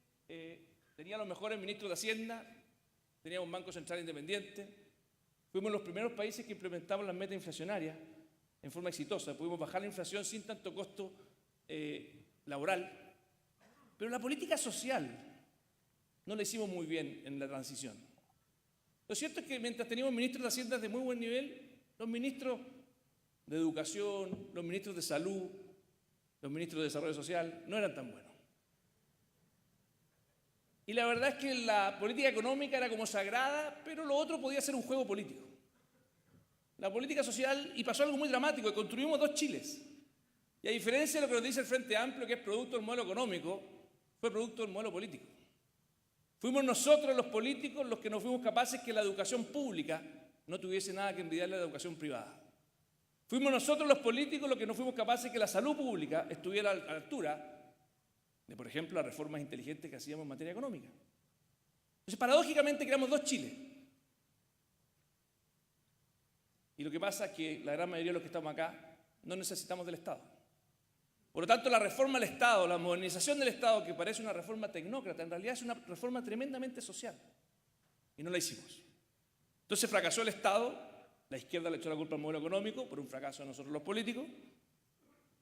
tenía los mejores ministros de Hacienda, tenía un Banco Central independiente, fuimos los primeros países que implementamos las metas inflacionarias en forma exitosa, pudimos bajar la inflación sin tanto costo laboral, pero la política social no la hicimos muy bien en la transición. Lo cierto es que mientras teníamos ministros de Hacienda de muy buen nivel, los ministros de Educación, los ministros de Salud, los ministros de Desarrollo Social no eran tan buenos. Y la verdad es que la política económica era como sagrada, pero lo otro podía ser un juego político. La política social, y pasó algo muy dramático, que construimos 2 Chiles. Y a diferencia de lo que nos dice el Frente Amplio, que es producto del modelo económico, fue producto del modelo político. Fuimos nosotros los políticos los que no fuimos capaces que la educación pública no tuviese nada que envidiarle a la educación privada. Fuimos nosotros los políticos los que no fuimos capaces que la salud pública estuviera a la altura de, por ejemplo, las reformas inteligentes que hacíamos en materia económica. Entonces, paradójicamente, creamos 2 Chiles. Y lo que pasa es que la gran mayoría de los que estamos acá no necesitamos del Estado. Por lo tanto, la reforma del Estado, la modernización del Estado, que parece una reforma tecnócrata, en realidad es una reforma tremendamente social. Y no la hicimos. Entonces fracasó el Estado, la izquierda le echó la culpa al modelo económico por un fracaso de nosotros los políticos,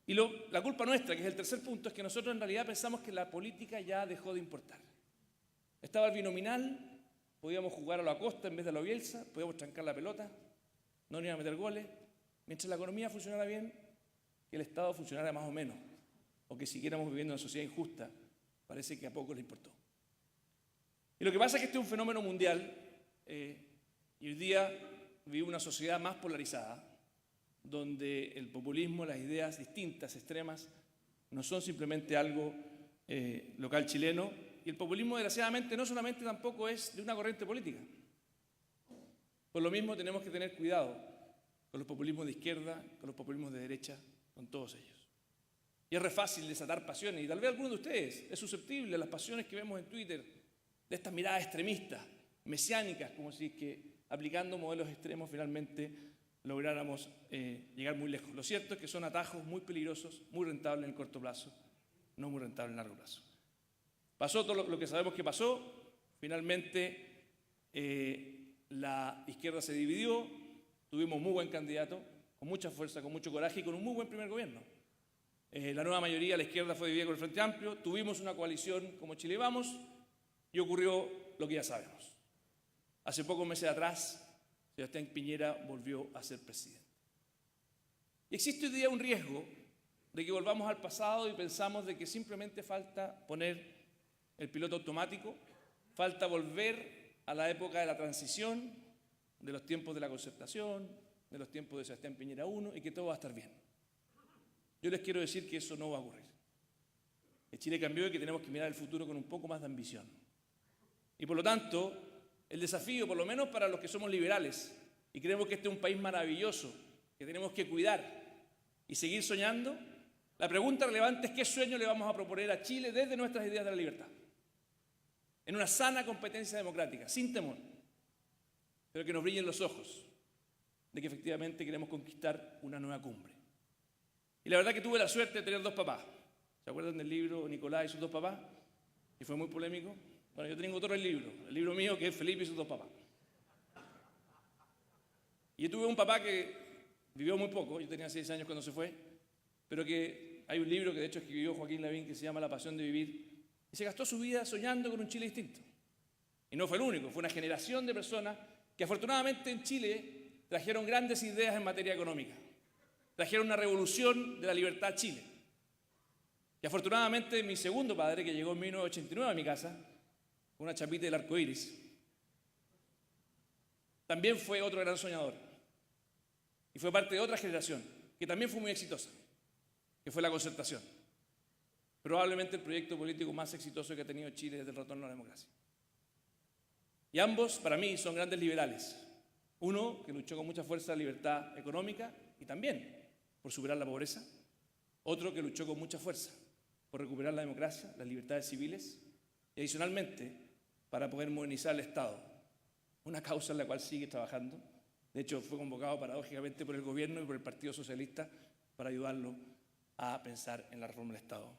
y la culpa nuestra, que es el tercer punto, es que nosotros en realidad pensamos que la política ya dejó de importar. Estaba el binominal, podíamos jugar a la Acosta en vez de a la Bielsa, podíamos trancar la pelota, no nos iban a meter goles, mientras la economía funcionara bien, que el Estado funcionara más o menos, o que siguiéramos viviendo en una sociedad injusta, parece que a poco les importó. Y lo que pasa es que este es un fenómeno mundial, y hoy día vivimos una sociedad más polarizada, donde el populismo, las ideas distintas, extremas, no son simplemente algo local chileno, y el populismo desgraciadamente no solamente tampoco es de una corriente política. Por lo mismo tenemos que tener cuidado con los populismos de izquierda, con los populismos de derecha, con todos ellos. Y es re fácil desatar pasiones, y tal vez alguno de ustedes es susceptible a las pasiones que vemos en Twitter, de estas miradas extremistas, mesiánicas, como si que aplicando modelos extremos finalmente lográramos llegar muy lejos. Lo cierto es que son atajos muy peligrosos, muy rentables en el corto plazo, no muy rentables en el largo plazo. Pasó todo lo que sabemos que pasó, finalmente la izquierda se dividió, tuvimos muy buen candidato, con mucha fuerza, con mucho coraje y con un muy buen primer gobierno. La nueva mayoría, la izquierda fue dividida con el Frente Amplio, tuvimos una coalición como Chile Vamos y ocurrió lo que ya sabemos. Hace pocos meses atrás, Sebastián Piñera volvió a ser presidente. Y existe hoy día un riesgo de que volvamos al pasado y pensamos de que simplemente falta poner el piloto automático, falta volver a la época de la transición, de los tiempos de la concertación, de los tiempos de Sebastián Piñera I, y que todo va a estar bien. Yo les quiero decir que eso no va a ocurrir. Que Chile cambió y que tenemos que mirar el futuro con un poco más de ambición. Y por lo tanto, el desafío, por lo menos para los que somos liberales, y creemos que este es un país maravilloso, que tenemos que cuidar y seguir soñando, la pregunta relevante es qué sueño le vamos a proponer a Chile desde nuestras ideas de la libertad. En una sana competencia democrática, sin temor, pero que nos brillen los ojos de que efectivamente queremos conquistar una nueva cumbre. Y la verdad que tuve la suerte de tener dos papás. ¿Se acuerdan del libro Nicolás y sus dos papás? Y fue muy polémico. Bueno, yo tengo otro el libro mío, que es Felipe y sus dos papás. Y yo tuve un papá que vivió muy poco, yo tenía 6 años cuando se fue, pero que hay un libro que de hecho escribió Joaquín Lavín que se llama La pasión de vivir, y se gastó su vida soñando con un Chile distinto. Y no fue el único, fue una generación de personas que afortunadamente en Chile trajeron grandes ideas en materia económica, trajeron una revolución de la libertad a Chile. Y afortunadamente mi segundo padre, que llegó en 1989 a mi casa, con una chapita del arco iris, también fue otro gran soñador. Y fue parte de otra generación, que también fue muy exitosa, que fue la concertación. Probablemente el proyecto político más exitoso que ha tenido Chile desde el retorno a la democracia. Y ambos, para mí, son grandes liberales. Uno que luchó con mucha fuerza la libertad económica y también por superar la pobreza. Otro que luchó con mucha fuerza por recuperar la democracia, las libertades civiles y adicionalmente para poder modernizar el Estado. Una causa en la cual sigue trabajando. De hecho, fue convocado paradójicamente por el gobierno y por el Partido Socialista para ayudarlo a pensar en la reforma del Estado.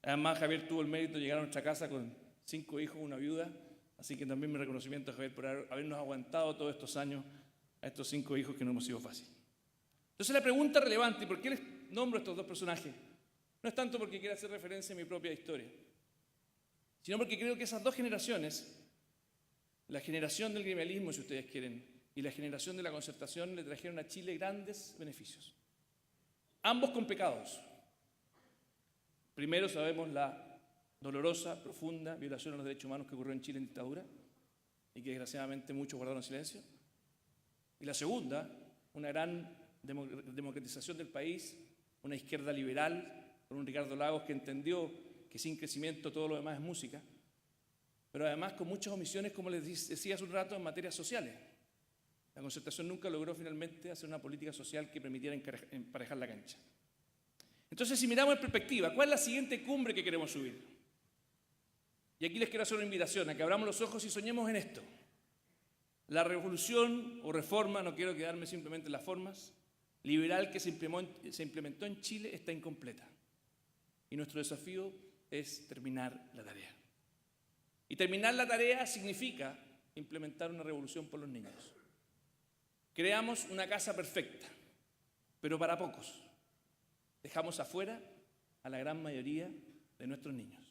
Además, Javier tuvo el mérito de llegar a nuestra casa con 5 hijos, una viuda, así que también mi reconocimiento a Javier por habernos aguantado todos estos años a estos 5 hijos que no hemos sido fácil. Entonces la pregunta relevante, ¿y por qué les nombro a estos dos personajes? No es tanto porque quiera hacer referencia a mi propia historia, sino porque creo que esas dos generaciones, la generación del gremialismo, si ustedes quieren, y la generación de la concertación, le trajeron a Chile grandes beneficios. Ambos con pecados. Primero sabemos la dolorosa, profunda violación a los derechos humanos que ocurrió en Chile en dictadura y que desgraciadamente muchos guardaron silencio. Y la segunda, una gran democratización del país, una izquierda liberal, con un Ricardo Lagos que entendió que sin crecimiento todo lo demás es música, pero además con muchas omisiones, como les decía hace un rato, en materias sociales. La concertación nunca logró finalmente hacer una política social que permitiera emparejar la cancha. Entonces, si miramos en perspectiva, ¿cuál es la siguiente cumbre que queremos subir? Y aquí les quiero hacer una invitación a que abramos los ojos y soñemos en esto. La revolución o reforma, no quiero quedarme simplemente en las formas, liberal que se implementó en Chile está incompleta. Y nuestro desafío es terminar la tarea. Y terminar la tarea significa implementar una revolución por los niños. Creamos una casa perfecta, pero para pocos. Dejamos afuera a la gran mayoría de nuestros niños.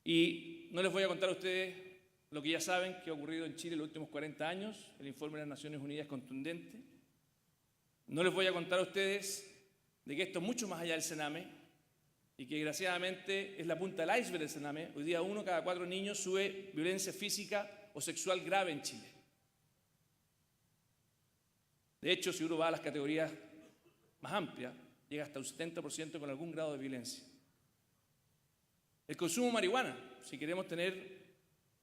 Y no les voy a contar a ustedes lo que ya saben que ha ocurrido en Chile en los últimos 40 años. El informe de las Naciones Unidas es contundente. No les voy a contar a ustedes de que esto es mucho más allá del Sename y que desgraciadamente es la punta del iceberg del Sename. Hoy día 1 cada 4 niños sufre violencia física o sexual grave en Chile. De hecho, si uno va a las categorías más amplias, llega hasta un 70% con algún grado de violencia. El consumo de marihuana, si queremos tener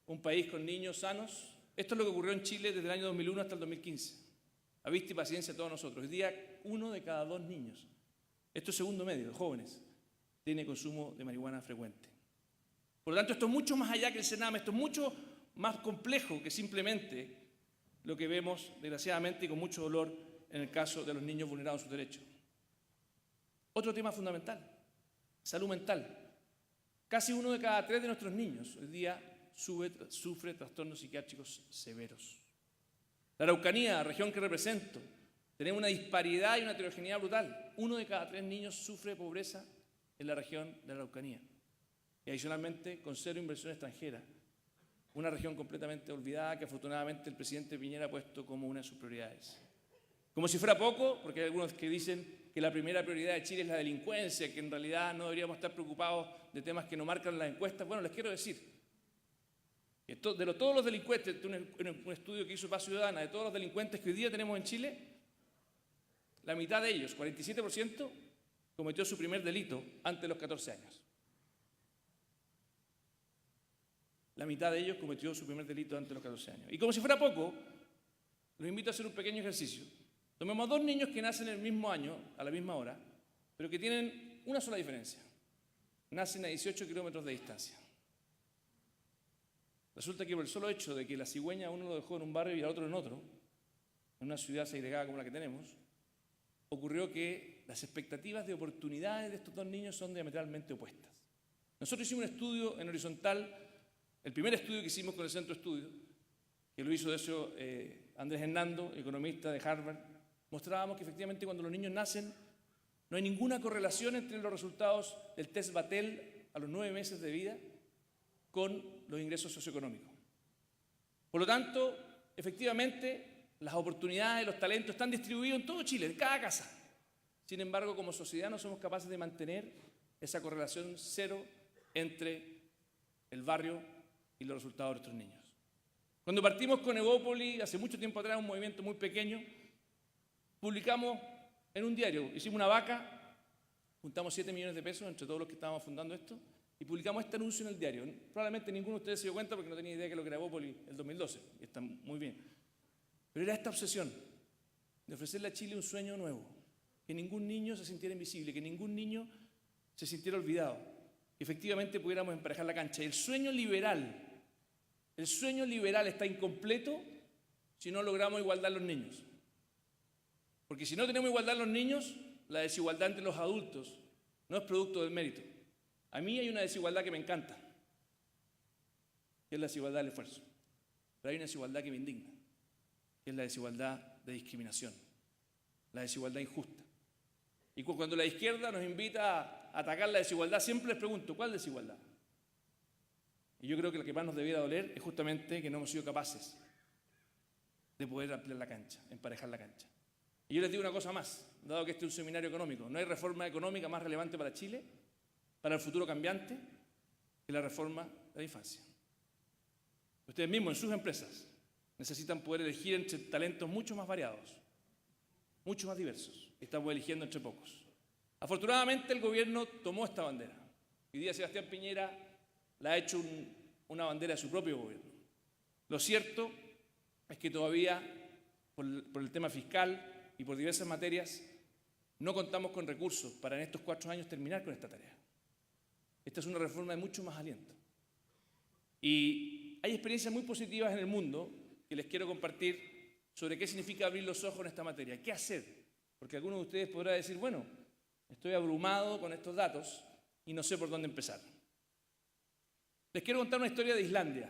un país con niños sanos, esto es lo que ocurrió en Chile desde el año 2001 hasta el 2015. A vista y paciencia de todos nosotros. Hoy día 1 de cada 2 niños, esto es segundo medio, jóvenes, tiene consumo de marihuana frecuente. Por lo tanto, esto es mucho más allá que el Sename, esto es mucho más complejo que simplemente lo que vemos, desgraciadamente, y con mucho dolor en el caso de los niños vulnerados en sus derechos. Otro tema fundamental, salud mental. Casi 1 de cada 3 de nuestros niños hoy día sufre trastornos psiquiátricos severos. La Araucanía, región que represento, tenemos una disparidad y una heterogeneidad brutal. 1 de cada 3 niños sufre pobreza en la región de la Araucanía. Y adicionalmente con 0 inversión extranjera. Una región completamente olvidada que afortunadamente el presidente Piñera ha puesto como una de sus prioridades. Como si fuera poco, porque hay algunos que dicen que la primera prioridad de Chile es la delincuencia, que en realidad no deberíamos estar preocupados de temas que no marcan las encuestas. Bueno, les quiero decir que todos los delincuentes, un estudio que hizo Paz Ciudadana, de todos los delincuentes que hoy día tenemos en Chile, la mitad de ellos, 47%, cometió su primer delito antes de los 14 años. La mitad de ellos cometió su primer delito antes de los 14 años. Y como si fuera poco, los invito a hacer un pequeño ejercicio. Tomemos 2 niños que nacen el mismo año, a la misma hora, pero que tienen una sola diferencia. Nacen a 18 kilómetros de distancia. Resulta que por el solo hecho de que la cigüeña a uno lo dejó en un barrio y al otro en otro, en una ciudad segregada como la que tenemos, ocurrió que las expectativas de oportunidades de estos 2 niños son diametralmente opuestas. Nosotros hicimos un estudio en horizontal, el primer estudio que hicimos con el Centro de Estudio, que lo hizo de hecho Andrés Hernando, economista de Harvard. Mostrábamos que efectivamente cuando los niños nacen no hay ninguna correlación entre los resultados del test Battelle a los 9 meses de vida con los ingresos socioeconómicos. Por lo tanto, efectivamente, las oportunidades, los talentos están distribuidos en todo Chile, en cada casa. Sin embargo, como sociedad no somos capaces de mantener esa correlación cero entre el barrio y los resultados de nuestros niños. Cuando partimos con Evópolis, hace mucho tiempo atrás, un movimiento muy pequeño, publicamos en un diario, hicimos una vaca, juntamos 7 millones de pesos entre todos los que estábamos fundando esto, y publicamos este anuncio en el diario. Probablemente ninguno de ustedes se dio cuenta porque no tenía idea que lo que era Evópolis el 2012, y está muy bien. Pero era esta obsesión de ofrecerle a Chile un sueño nuevo, que ningún niño se sintiera invisible, que ningún niño se sintiera olvidado, que efectivamente pudiéramos emparejar la cancha. Y el sueño liberal está incompleto si no logramos igualdad en los niños. Porque si no tenemos igualdad en los niños, la desigualdad entre los adultos no es producto del mérito. A mí hay una desigualdad que me encanta, que es la desigualdad del esfuerzo. Pero hay una desigualdad que me indigna, que es la desigualdad de discriminación, la desigualdad injusta. Y cuando la izquierda nos invita a atacar la desigualdad, siempre les pregunto, ¿cuál desigualdad? Y yo creo que lo que más nos debiera doler es justamente que no hemos sido capaces de poder ampliar la cancha, emparejar la cancha. Y yo les digo una cosa más, dado que este es un seminario económico, no hay reforma económica más relevante para Chile, para el futuro cambiante, que la reforma de la infancia. Ustedes mismos en sus empresas necesitan poder elegir entre talentos mucho más variados, mucho más diversos. Estamos eligiendo entre pocos. Afortunadamente el gobierno tomó esta bandera. Hoy día Sebastián Piñera la ha hecho una bandera de su propio gobierno. Lo cierto es que todavía, por el tema fiscal y por diversas materias, no contamos con recursos para en estos 4 años terminar con esta tarea. Esta es una reforma de mucho más aliento. Y hay experiencias muy positivas en el mundo que les quiero compartir sobre qué significa abrir los ojos en esta materia. ¿Qué hacer Porque algunos de ustedes podrán decir, bueno, estoy abrumado con estos datos y no sé por dónde empezar. Les quiero contar una historia de Islandia.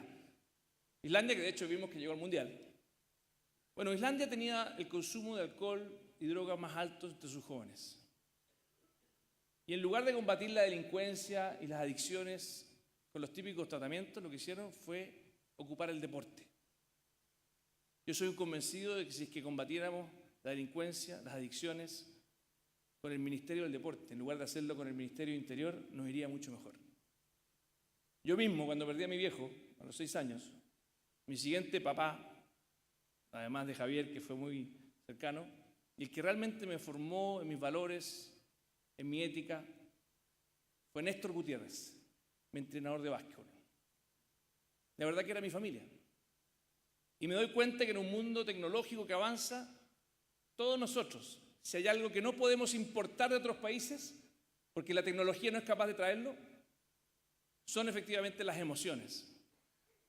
Islandia, que de hecho vimos que llegó al Mundial. Bueno, Islandia tenía el consumo de alcohol y drogas más altos entre sus jóvenes. Y en lugar de combatir la delincuencia y las adicciones con los típicos tratamientos, lo que hicieron fue ocupar el deporte. Yo soy un convencido de que si es que combatiéramos la delincuencia, las adicciones, con el Ministerio del Deporte, en lugar de hacerlo con el Ministerio del Interior, nos iría mucho mejor. Yo mismo, cuando perdí a mi viejo, a los 6 años, mi siguiente papá, además de Javier, que fue muy cercano, y el que realmente me formó en mis valores, en mi ética, fue Néstor Gutiérrez, mi entrenador de básquetbol. La verdad que era mi familia. Y me doy cuenta que en un mundo tecnológico que avanza, todos nosotros, si hay algo que no podemos importar de otros países, porque la tecnología no es capaz de traerlo, son efectivamente las emociones,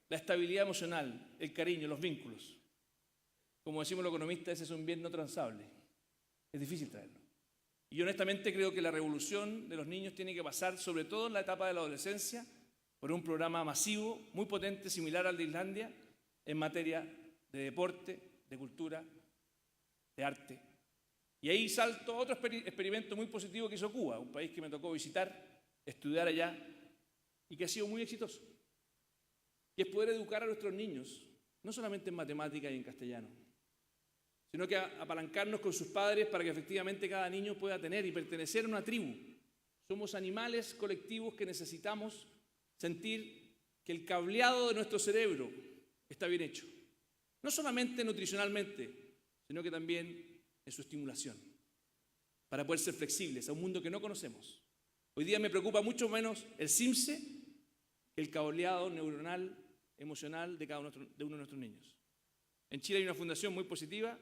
la estabilidad emocional, el cariño, los vínculos. Como decimos los economistas, ese es un bien no transable. Es difícil traerlo. Y yo honestamente creo que la revolución de los niños tiene que pasar, sobre todo en la etapa de la adolescencia, por un programa masivo, muy potente, similar al de Islandia, en materia de deporte, de cultura, de arte. Y ahí salto otro experimento muy positivo que hizo Cuba, un país que me tocó visitar, estudiar allá y que ha sido muy exitoso. Y es poder educar a nuestros niños, no solamente en matemáticas y en castellano, sino que apalancarnos con sus padres para que efectivamente cada niño pueda tener y pertenecer a una tribu. Somos animales colectivos que necesitamos sentir que el cableado de nuestro cerebro está bien hecho. No solamente nutricionalmente, sino que también en su estimulación, para poder ser flexibles a un mundo que no conocemos. Hoy día me preocupa mucho menos el CIMSE que el cableado neuronal, emocional de cada uno de nuestros niños. En Chile hay una fundación muy positiva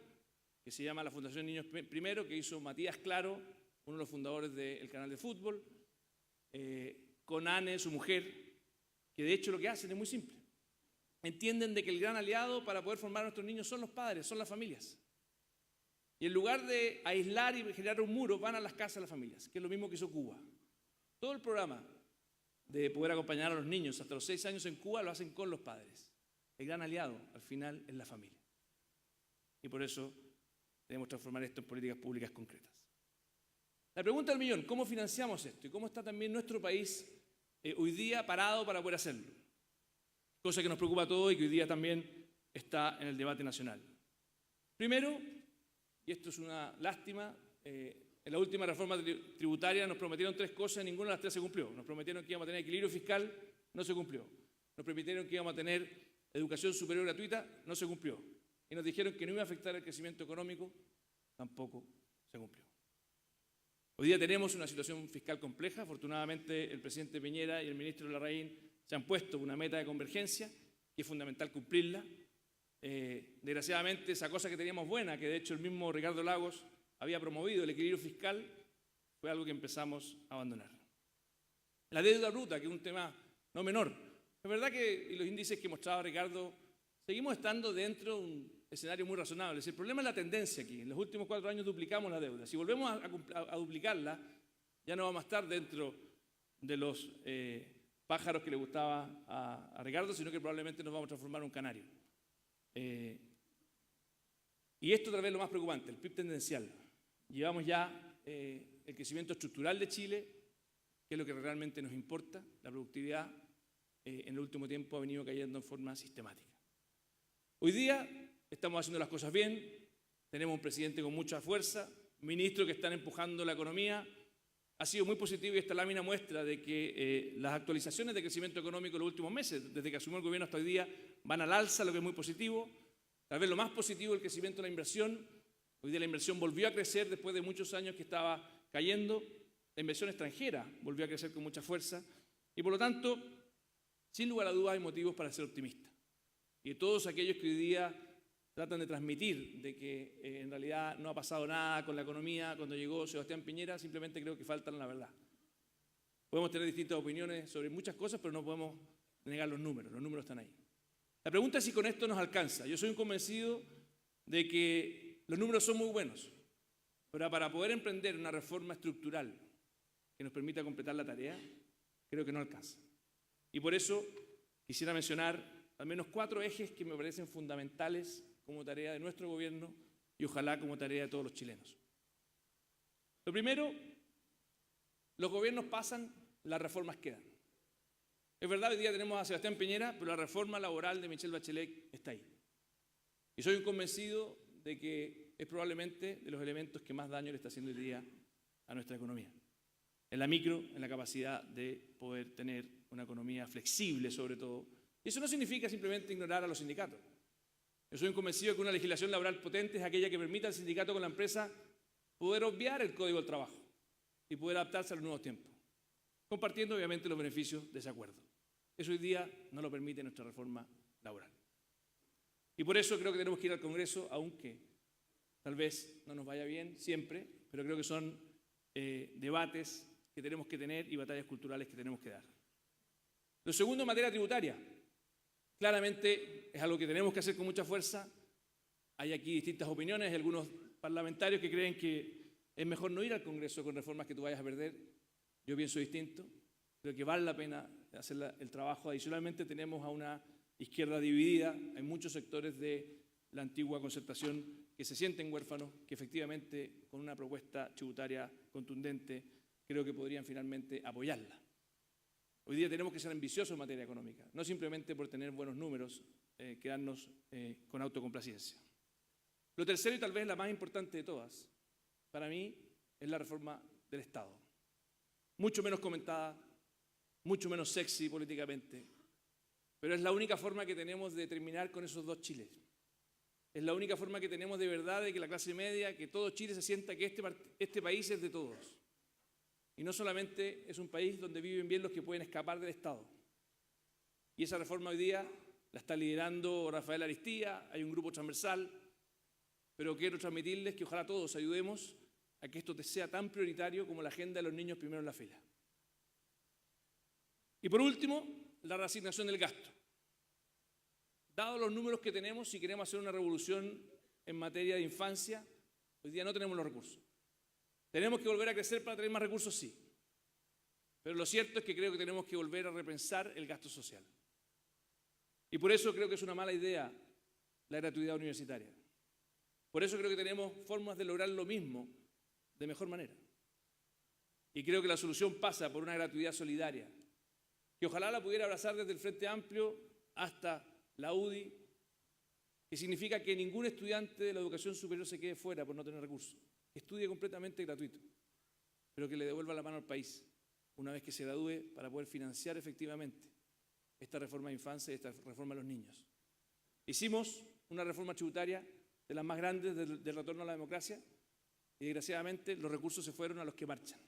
que se llama la Fundación Niños Primero, que hizo Matías Claro, uno de los fundadores del canal de fútbol, con Anne, su mujer, que de hecho lo que hacen es muy simple. Entienden de que el gran aliado para poder formar a nuestros niños son los padres, son las familias. Y en lugar de aislar y generar un muro, van a las casas de las familias, que es lo mismo que hizo Cuba. Todo el programa de poder acompañar a los niños hasta los 6 años en Cuba lo hacen con los padres. El gran aliado, al final, es la familia. Y por eso debemos transformar esto en políticas públicas concretas. La pregunta del millón, ¿cómo financiamos esto? ¿Y cómo está también nuestro país hoy día parado para poder hacerlo? Cosa que nos preocupa a todos y que hoy día también está en el debate nacional. Primero, y esto es una lástima, en la última reforma tributaria nos prometieron 3 cosas y ninguna de las 3 se cumplió. Nos prometieron que íbamos a tener equilibrio fiscal, no se cumplió. Nos prometieron que íbamos a tener educación superior gratuita, no se cumplió. Y nos dijeron que no iba a afectar el crecimiento económico, tampoco se cumplió. Hoy día tenemos una situación fiscal compleja. Afortunadamente el presidente Piñera y el ministro Larraín se han puesto una meta de convergencia y es fundamental cumplirla. Desgraciadamente esa cosa que teníamos buena, que de hecho el mismo Ricardo Lagos había promovido, el equilibrio fiscal, fue algo que empezamos a abandonar. La deuda bruta, que es un tema no menor. Es verdad que y los índices que mostraba Ricardo, seguimos estando dentro de un escenario muy razonable. El problema es la tendencia aquí. En los últimos 4 años duplicamos la deuda. Si volvemos a duplicarla, ya no vamos a estar dentro de los pájaros que le gustaba a Ricardo, sino que probablemente nos vamos a transformar en un canario. Y esto tal vez es lo más preocupante, el PIB tendencial. Llevamos ya el crecimiento estructural de Chile, que es lo que realmente nos importa. La productividad en el último tiempo ha venido cayendo en forma sistemática. Hoy día estamos haciendo las cosas bien, tenemos un presidente con mucha fuerza, ministros que están empujando la economía. Ha sido muy positivo y esta lámina muestra de que las actualizaciones de crecimiento económico en los últimos meses, desde que asumió el gobierno hasta hoy día, van al alza, lo que es muy positivo. Tal vez lo más positivo es el crecimiento de la inversión. Hoy día la inversión volvió a crecer después de muchos años que estaba cayendo. La inversión extranjera volvió a crecer con mucha fuerza. Y por lo tanto, sin lugar a dudas, hay motivos para ser optimistas. Y todos aquellos que hoy día tratan de transmitir de que en realidad no ha pasado nada con la economía cuando llegó Sebastián Piñera, simplemente creo que faltan la verdad. Podemos tener distintas opiniones sobre muchas cosas, pero no podemos negar los números están ahí. La pregunta es si con esto nos alcanza. Yo soy un convencido de que los números son muy buenos, Pero para poder emprender una reforma estructural que nos permita completar la tarea, creo que no alcanza. Y por eso quisiera mencionar al menos 4 ejes que me parecen fundamentales como tarea de nuestro gobierno y ojalá como tarea de todos los chilenos. Lo primero, los gobiernos pasan, las reformas quedan. Es verdad, hoy día tenemos a Sebastián Piñera, pero la reforma laboral de Michelle Bachelet está ahí. Y soy un convencido de que es probablemente de los elementos que más daño le está haciendo hoy día a nuestra economía. En la micro, en la capacidad de poder tener una economía flexible sobre todo. Y eso no significa simplemente ignorar a los sindicatos. Yo soy un convencido de que una legislación laboral potente es aquella que permita al sindicato con la empresa poder obviar el Código del Trabajo y poder adaptarse a los nuevos tiempos, compartiendo obviamente los beneficios de ese acuerdo. Eso hoy día no lo permite nuestra reforma laboral. Y por eso creo que tenemos que ir al Congreso, aunque tal vez no nos vaya bien siempre, pero creo que son debates que tenemos que tener y batallas culturales que tenemos que dar. Lo segundo, en materia tributaria. Claramente es algo que tenemos que hacer con mucha fuerza. Hay aquí distintas opiniones, hay algunos parlamentarios que creen que es mejor no ir al Congreso con reformas que tú vayas a perder. Yo pienso distinto. Creo que vale la pena hacer el trabajo. Adicionalmente tenemos a una izquierda dividida. Hay muchos sectores de la antigua concertación que se sienten huérfanos, que efectivamente con una propuesta tributaria contundente creo que podrían finalmente apoyarla. Hoy día tenemos que ser ambiciosos en materia económica, no simplemente por tener buenos números, quedarnos con autocomplacencia. Lo tercero y tal vez la más importante de todas, para mí, es la reforma del Estado. Mucho menos comentada, mucho menos sexy políticamente, pero es la única forma que tenemos de terminar con esos 2 Chiles. Es la única forma que tenemos de verdad de que la clase media, que todo Chile se sienta que este país es de todos. Y no solamente es un país donde viven bien los que pueden escapar del Estado. Y esa reforma hoy día la está liderando Rafael Aristía, hay un grupo transversal, pero quiero transmitirles que ojalá todos ayudemos a que esto sea tan prioritario como la agenda de los niños primero en la fila. Y por último, la reasignación del gasto. Dados los números que tenemos, si queremos hacer una revolución en materia de infancia, hoy día no tenemos los recursos. ¿Tenemos que volver a crecer para tener más recursos? Sí. Pero lo cierto es que creo que tenemos que volver a repensar el gasto social. Y por eso creo que es una mala idea la gratuidad universitaria. Por eso creo que tenemos formas de lograr lo mismo de mejor manera. Y creo que la solución pasa por una gratuidad solidaria, que ojalá la pudiera abrazar desde el Frente Amplio hasta la UDI, que significa que ningún estudiante de la educación superior se quede fuera por no tener recursos. Estudie completamente gratuito, pero que le devuelva la mano al país una vez que se gradúe para poder financiar efectivamente esta reforma de infancia y esta reforma de los niños. Hicimos una reforma tributaria de las más grandes del retorno a la democracia y desgraciadamente los recursos se fueron a los que marchan.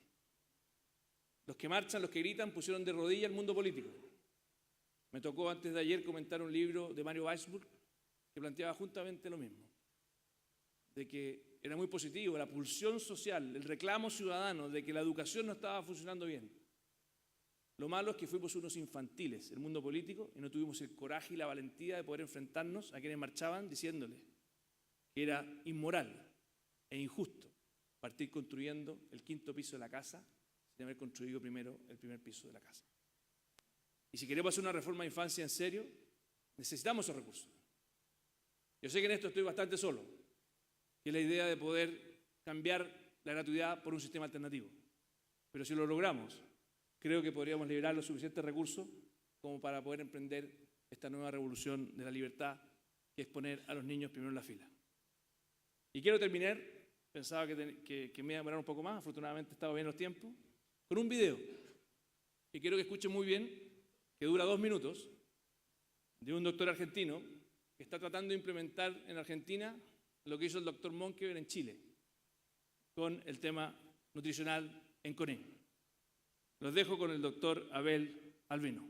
Los que marchan, los que gritan, pusieron de rodillas el mundo político. Me tocó antes de ayer comentar un libro de Mario Weisburg que planteaba justamente lo mismo, de que era muy positivo, la pulsión social, el reclamo ciudadano de que la educación no estaba funcionando bien. Lo malo es que fuimos unos infantiles, el mundo político, y no tuvimos el coraje y la valentía de poder enfrentarnos a quienes marchaban diciéndoles que era inmoral e injusto partir construyendo el 5.º piso de la casa sin haber construido primero el primer piso de la casa. Y si queremos hacer una reforma de infancia en serio, necesitamos esos recursos. Yo sé que en esto estoy bastante solo, que es la idea de poder cambiar la gratuidad por un sistema alternativo. Pero si lo logramos, creo que podríamos liberar los suficientes recursos como para poder emprender esta nueva revolución de la libertad, que es poner a los niños primero en la fila. Y quiero terminar, pensaba que me iba a demorar un poco más, afortunadamente estaba bien los tiempos, con un video que quiero que escuchen muy bien, que dura 2 minutos, de un doctor argentino que está tratando de implementar en Argentina lo que hizo el doctor Monkever en Chile con el tema nutricional en CONEM. Los dejo con el doctor Abel Albino.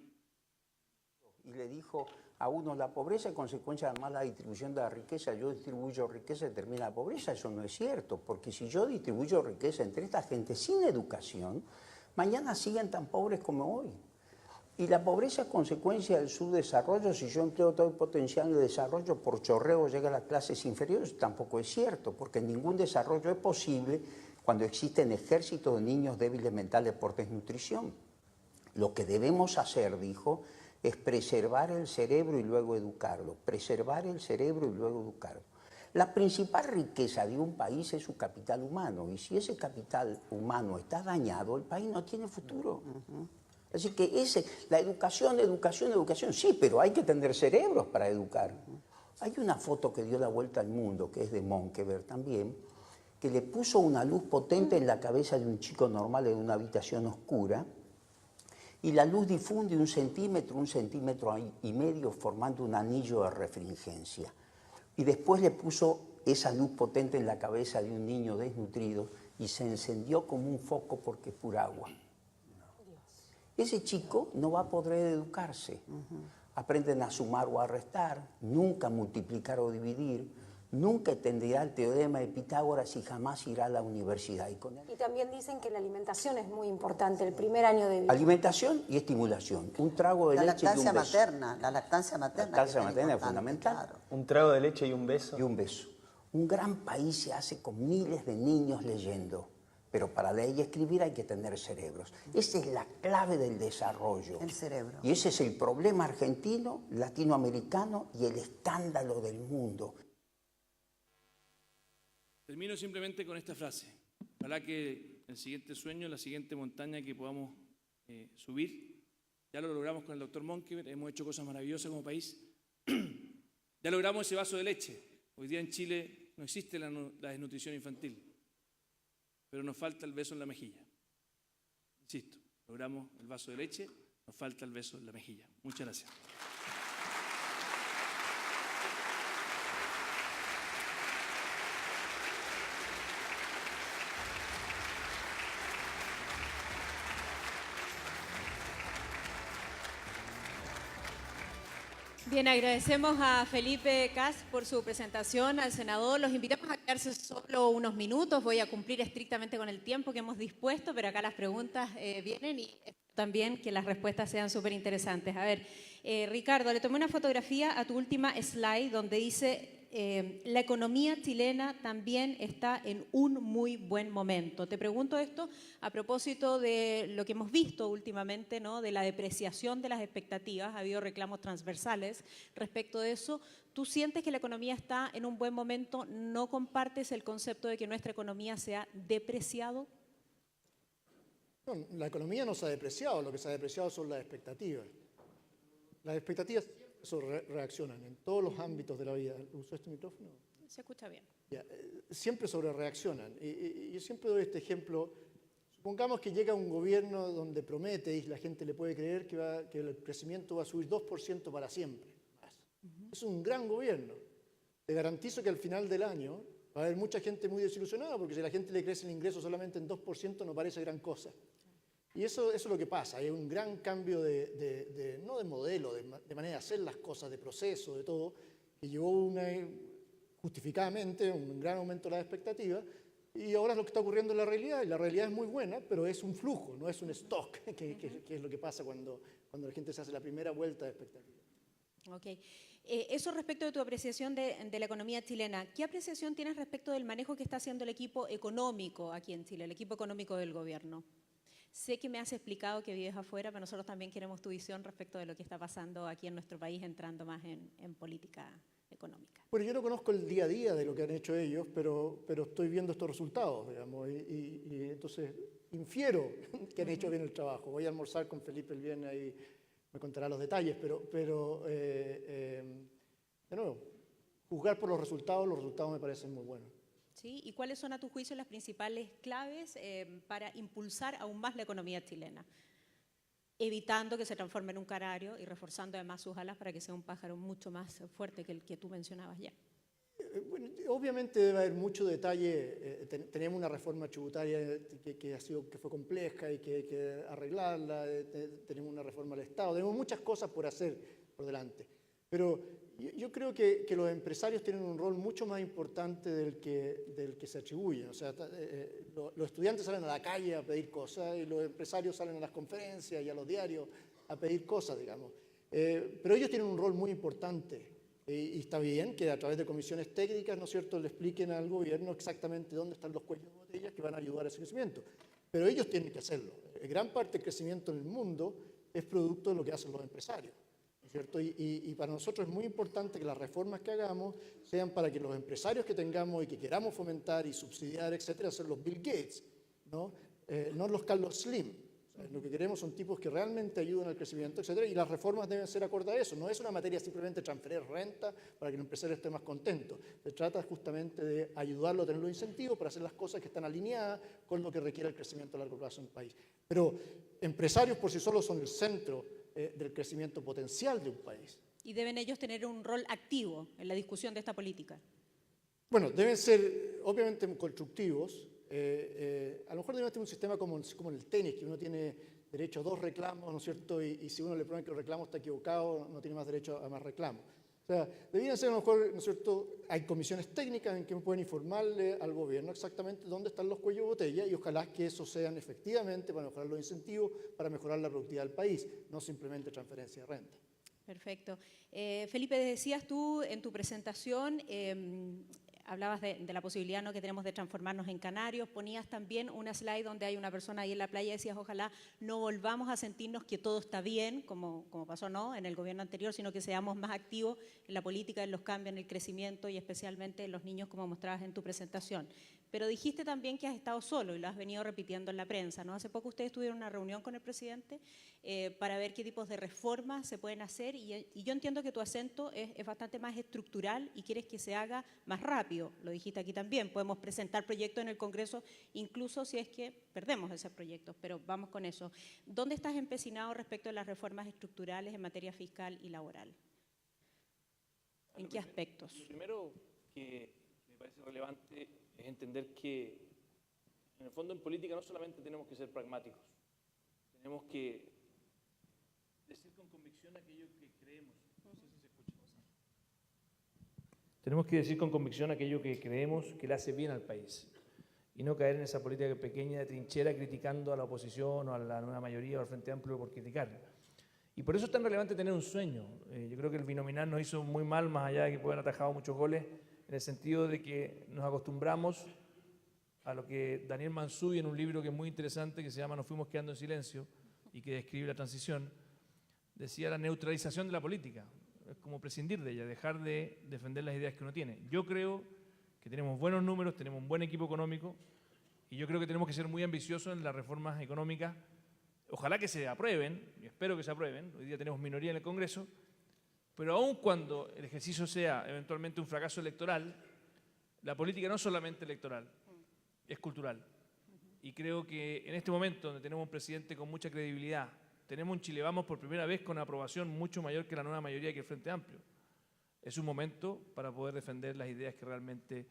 Y le dijo a uno, la pobreza es consecuencia de la mala distribución de la riqueza. Yo distribuyo riqueza y termina la pobreza. Eso no es cierto, porque si yo distribuyo riqueza entre esta gente sin educación, mañana siguen tan pobres como hoy. Y la pobreza es consecuencia del subdesarrollo. Si yo empleo todo el potencial de desarrollo, por chorreo llega a las clases inferiores, tampoco es cierto, porque ningún desarrollo es posible cuando existen ejércitos de niños débiles mentales por desnutrición. Lo que debemos hacer, dijo, es preservar el cerebro y luego educarlo. Preservar el cerebro y luego educarlo. La principal riqueza de un país es su capital humano, y si ese capital humano está dañado, el país no tiene futuro. Así que la educación, sí, pero hay que tener cerebros para educar. Hay una foto que dio la vuelta al mundo, que es de Monkeberg también, que le puso una luz potente en la cabeza de un chico normal en una habitación oscura, y la luz difunde 1 centímetro, 1,5 centímetros, formando un anillo de refringencia. Y después le puso esa luz potente en la cabeza de un niño desnutrido y se encendió como un foco porque es pura agua. Ese chico no va a poder educarse. Aprenden a sumar o a restar, nunca multiplicar o dividir, nunca entenderá el teorema de Pitágoras y jamás irá a la universidad. Y también dicen que la alimentación es muy importante, el primer año de vida. Alimentación y estimulación. Un trago de leche y un beso. La lactancia materna. La lactancia materna es fundamental. Claro. Un trago de leche y un beso. Y un beso. Un gran país se hace con miles de niños leyendo, pero para leer y escribir hay que tener cerebros. Esa es la clave del desarrollo. El cerebro. Y ese es el problema argentino, latinoamericano y el escándalo del mundo. Termino simplemente con esta frase. Ojalá que el siguiente sueño, la siguiente montaña que podamos subir, ya lo logramos con el doctor Monkeberg, hemos hecho cosas maravillosas como país. Ya logramos ese vaso de leche. Hoy día en Chile no existe la desnutrición infantil, pero nos falta el beso en la mejilla. Insisto, logramos el vaso de leche, nos falta el beso en la mejilla. Muchas gracias. Bien, agradecemos a Felipe Cas por su presentación, al senador. Los invitamos a quedarse solo unos minutos. Voy a cumplir estrictamente con el tiempo que hemos dispuesto, pero acá las preguntas vienen y también que las respuestas sean súper interesantes. A ver, Ricardo, le tomé una fotografía a tu última slide donde dice la economía chilena también está en un muy buen momento. Te pregunto esto a propósito de lo que hemos visto últimamente, ¿no? De la depreciación de las expectativas. Ha habido reclamos transversales respecto de eso. ¿Tú sientes que la economía está en un buen momento? ¿No compartes el concepto de que nuestra economía se ha depreciado? No, la economía no se ha depreciado, lo que se ha depreciado son las expectativas. Las expectativas reaccionan en todos los ámbitos de la vida. ¿Usó este micrófono? Se escucha bien. Ya, siempre sobrereaccionan. Y yo siempre doy este ejemplo. Supongamos que llega un gobierno donde promete y la gente le puede creer que el crecimiento va a subir 2% para siempre. Es un gran gobierno. Te garantizo que al final del año va a haber mucha gente muy desilusionada porque si a la gente le crece el ingreso solamente en 2% no parece gran cosa. Y eso es lo que pasa, hay un gran cambio no de modelo, de manera de hacer las cosas, de proceso, de todo, que llevó justificadamente un gran aumento de las expectativas, y ahora es lo que está ocurriendo en la realidad, y la realidad es muy buena, pero es un flujo, no es un stock, que es lo que pasa cuando la gente se hace la primera vuelta de expectativas. Ok. Eso respecto de tu apreciación de la economía chilena, ¿qué apreciación tienes respecto del manejo que está haciendo el equipo económico aquí en Chile, el equipo económico del gobierno? Sé que me has explicado que vives afuera, pero nosotros también queremos tu visión respecto de lo que está pasando aquí en nuestro país, entrando más en política económica. Bueno, yo no conozco el día a día de lo que han hecho ellos, pero estoy viendo estos resultados, digamos, y entonces infiero que han hecho bien el trabajo. Voy a almorzar con Felipe el viernes y me contará los detalles, pero de nuevo, juzgar por los resultados me parecen muy buenos. ¿Sí? ¿Y cuáles son a tu juicio las principales claves para impulsar aún más la economía chilena? Evitando que se transforme en un canario y reforzando además sus alas para que sea un pájaro mucho más fuerte que el que tú mencionabas ya. Bueno, obviamente debe haber mucho detalle. Tenemos una reforma tributaria que fue compleja y que hay que arreglarla. Tenemos una reforma del Estado. Tenemos muchas cosas por hacer por delante. Pero yo creo que los empresarios tienen un rol mucho más importante del que se atribuye. O sea, los estudiantes salen a la calle a pedir cosas y los empresarios salen a las conferencias y a los diarios a pedir cosas, digamos. Pero ellos tienen un rol muy importante y está bien que a través de comisiones técnicas, ¿no es cierto?, le expliquen al gobierno exactamente dónde están los cuellos de botella que van a ayudar a ese crecimiento. Pero ellos tienen que hacerlo. Gran parte del crecimiento en el mundo es producto de lo que hacen los empresarios, ¿no es cierto? Y para nosotros es muy importante que las reformas que hagamos sean para que los empresarios que tengamos y que queramos fomentar y subsidiar, etcétera, sean los Bill Gates, ¿no? No los Carlos Slim. O sea, lo que queremos son tipos que realmente ayuden al crecimiento, etcétera, y las reformas deben ser acorde a eso. No es una materia simplemente transferir renta para que el empresario esté más contento. Se trata justamente de ayudarlo a tener los incentivos para hacer las cosas que están alineadas con lo que requiere el crecimiento a largo plazo en el país. Pero empresarios por sí solos son el centro del crecimiento potencial de un país. Y deben ellos tener un rol activo en la discusión de esta política. Bueno, deben ser obviamente constructivos. A lo mejor debemos tener un sistema como en el tenis, que uno tiene derecho a 2 reclamos, ¿no es cierto? Y si uno le prueba que el reclamo está equivocado, no tiene más derecho a más reclamos. O sea, deberían ser a lo mejor, ¿no es cierto? Hay comisiones técnicas en que pueden informarle al gobierno exactamente dónde están los cuellos de botella y ojalá que esos sean efectivamente para mejorar los incentivos, para mejorar la productividad del país, no simplemente transferencia de renta. Perfecto. Felipe, decías tú en tu presentación, hablabas de la posibilidad, ¿no?, que tenemos de transformarnos en canarios, ponías también una slide donde hay una persona ahí en la playa y decías, ojalá no volvamos a sentirnos que todo está bien, como pasó, ¿no?, en el gobierno anterior, sino que seamos más activos en la política, en los cambios, en el crecimiento y especialmente en los niños, como mostrabas en tu presentación. Pero dijiste también que has estado solo y lo has venido repitiendo en la prensa, ¿no? Hace poco ustedes tuvieron una reunión con el presidente para ver qué tipos de reformas se pueden hacer y yo entiendo que tu acento es bastante más estructural y quieres que se haga más rápido. Lo dijiste aquí también, podemos presentar proyectos en el Congreso incluso si es que perdemos esos proyectos, pero vamos con eso. ¿Dónde estás empecinado respecto a las reformas estructurales en materia fiscal y laboral? ¿En qué aspectos? Lo primero que me parece relevante es entender que, en el fondo, en política no solamente tenemos que ser pragmáticos, tenemos que decir con convicción aquello que creemos. No sé si se escucha. Tenemos que decir con convicción aquello que creemos que le hace bien al país y no caer en esa política pequeña de trinchera criticando a la oposición o a la nueva mayoría o al Frente Amplio por criticar. Y por eso es tan relevante tener un sueño. Yo creo que el binominal nos hizo muy mal, más allá de que puedan atajado muchos goles, en el sentido de que nos acostumbramos a lo que Daniel Mansuy, en un libro que es muy interesante, que se llama Nos fuimos quedando en silencio, y que describe la transición, decía la neutralización de la política. Es como prescindir de ella, dejar de defender las ideas que uno tiene. Yo creo que tenemos buenos números, tenemos un buen equipo económico, y yo creo que tenemos que ser muy ambiciosos en las reformas económicas. Ojalá que se aprueben, y espero que se aprueben. Hoy día tenemos minoría en el Congreso, pero aun cuando el ejercicio sea eventualmente un fracaso electoral, la política no es solamente electoral, es cultural. Y creo que en este momento, donde tenemos un presidente con mucha credibilidad, tenemos un Chile Vamos por primera vez con una aprobación mucho mayor que la nueva mayoría que el Frente Amplio. Es un momento para poder defender las ideas que realmente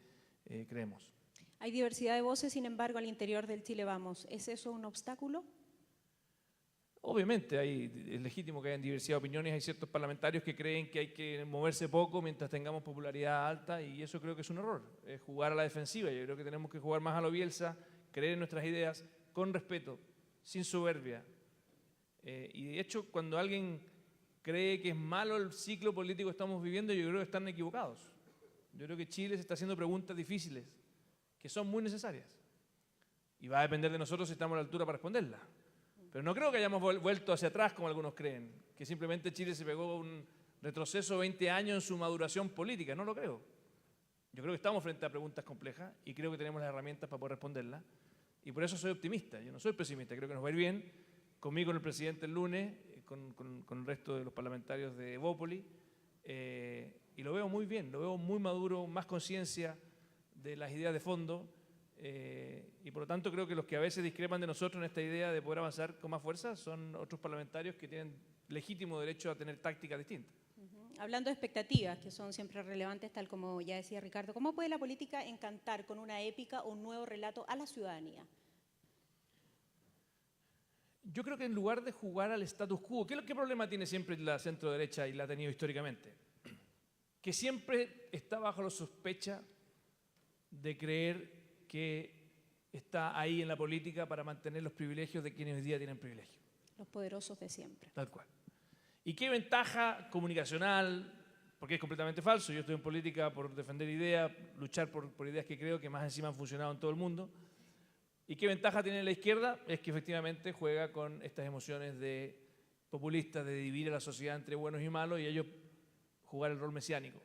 creemos. Hay diversidad de voces, sin embargo, al interior del Chile Vamos. ¿Es eso un obstáculo? Obviamente es legítimo que haya diversidad de opiniones, hay ciertos parlamentarios que creen que hay que moverse poco mientras tengamos popularidad alta y eso creo que es un error, es jugar a la defensiva. Yo creo que tenemos que jugar más a lo Bielsa, creer en nuestras ideas, con respeto, sin soberbia. Y de hecho, cuando alguien cree que es malo el ciclo político que estamos viviendo, yo creo que están equivocados. Yo creo que Chile se está haciendo preguntas difíciles, que son muy necesarias. Y va a depender de nosotros si estamos a la altura para responderlas. Pero no creo que hayamos vuelto hacia atrás, como algunos creen, que simplemente Chile se pegó un retroceso de 20 años en su maduración política. No lo creo. Yo creo que estamos frente a preguntas complejas y creo que tenemos las herramientas para poder responderlas. Y por eso soy optimista. Yo no soy pesimista. Creo que nos va a ir bien. Conmigo, con el presidente el lunes, con el resto de los parlamentarios de Evópoli. Y lo veo muy bien, lo veo muy maduro, más conciencia de las ideas de fondo. Y por lo tanto creo que los que a veces discrepan de nosotros en esta idea de poder avanzar con más fuerza son otros parlamentarios que tienen legítimo derecho a tener tácticas distintas. Hablando de expectativas, que son siempre relevantes, tal como ya decía Ricardo, ¿cómo puede la política encantar con una épica o un nuevo relato a la ciudadanía? Yo creo que en lugar de jugar al status quo, ¿qué problema tiene siempre la centro derecha y la ha tenido históricamente? Que siempre está bajo la sospecha de creer que está ahí en la política para mantener los privilegios de quienes hoy día tienen privilegios. Los poderosos de siempre. Tal cual. ¿Y qué ventaja comunicacional? Porque es completamente falso. Yo estoy en política por defender ideas, luchar por ideas que creo que más encima han funcionado en todo el mundo. ¿Y qué ventaja tiene la izquierda? Es que efectivamente juega con estas emociones de populistas, de dividir a la sociedad entre buenos y malos y ellos jugar el rol mesiánico.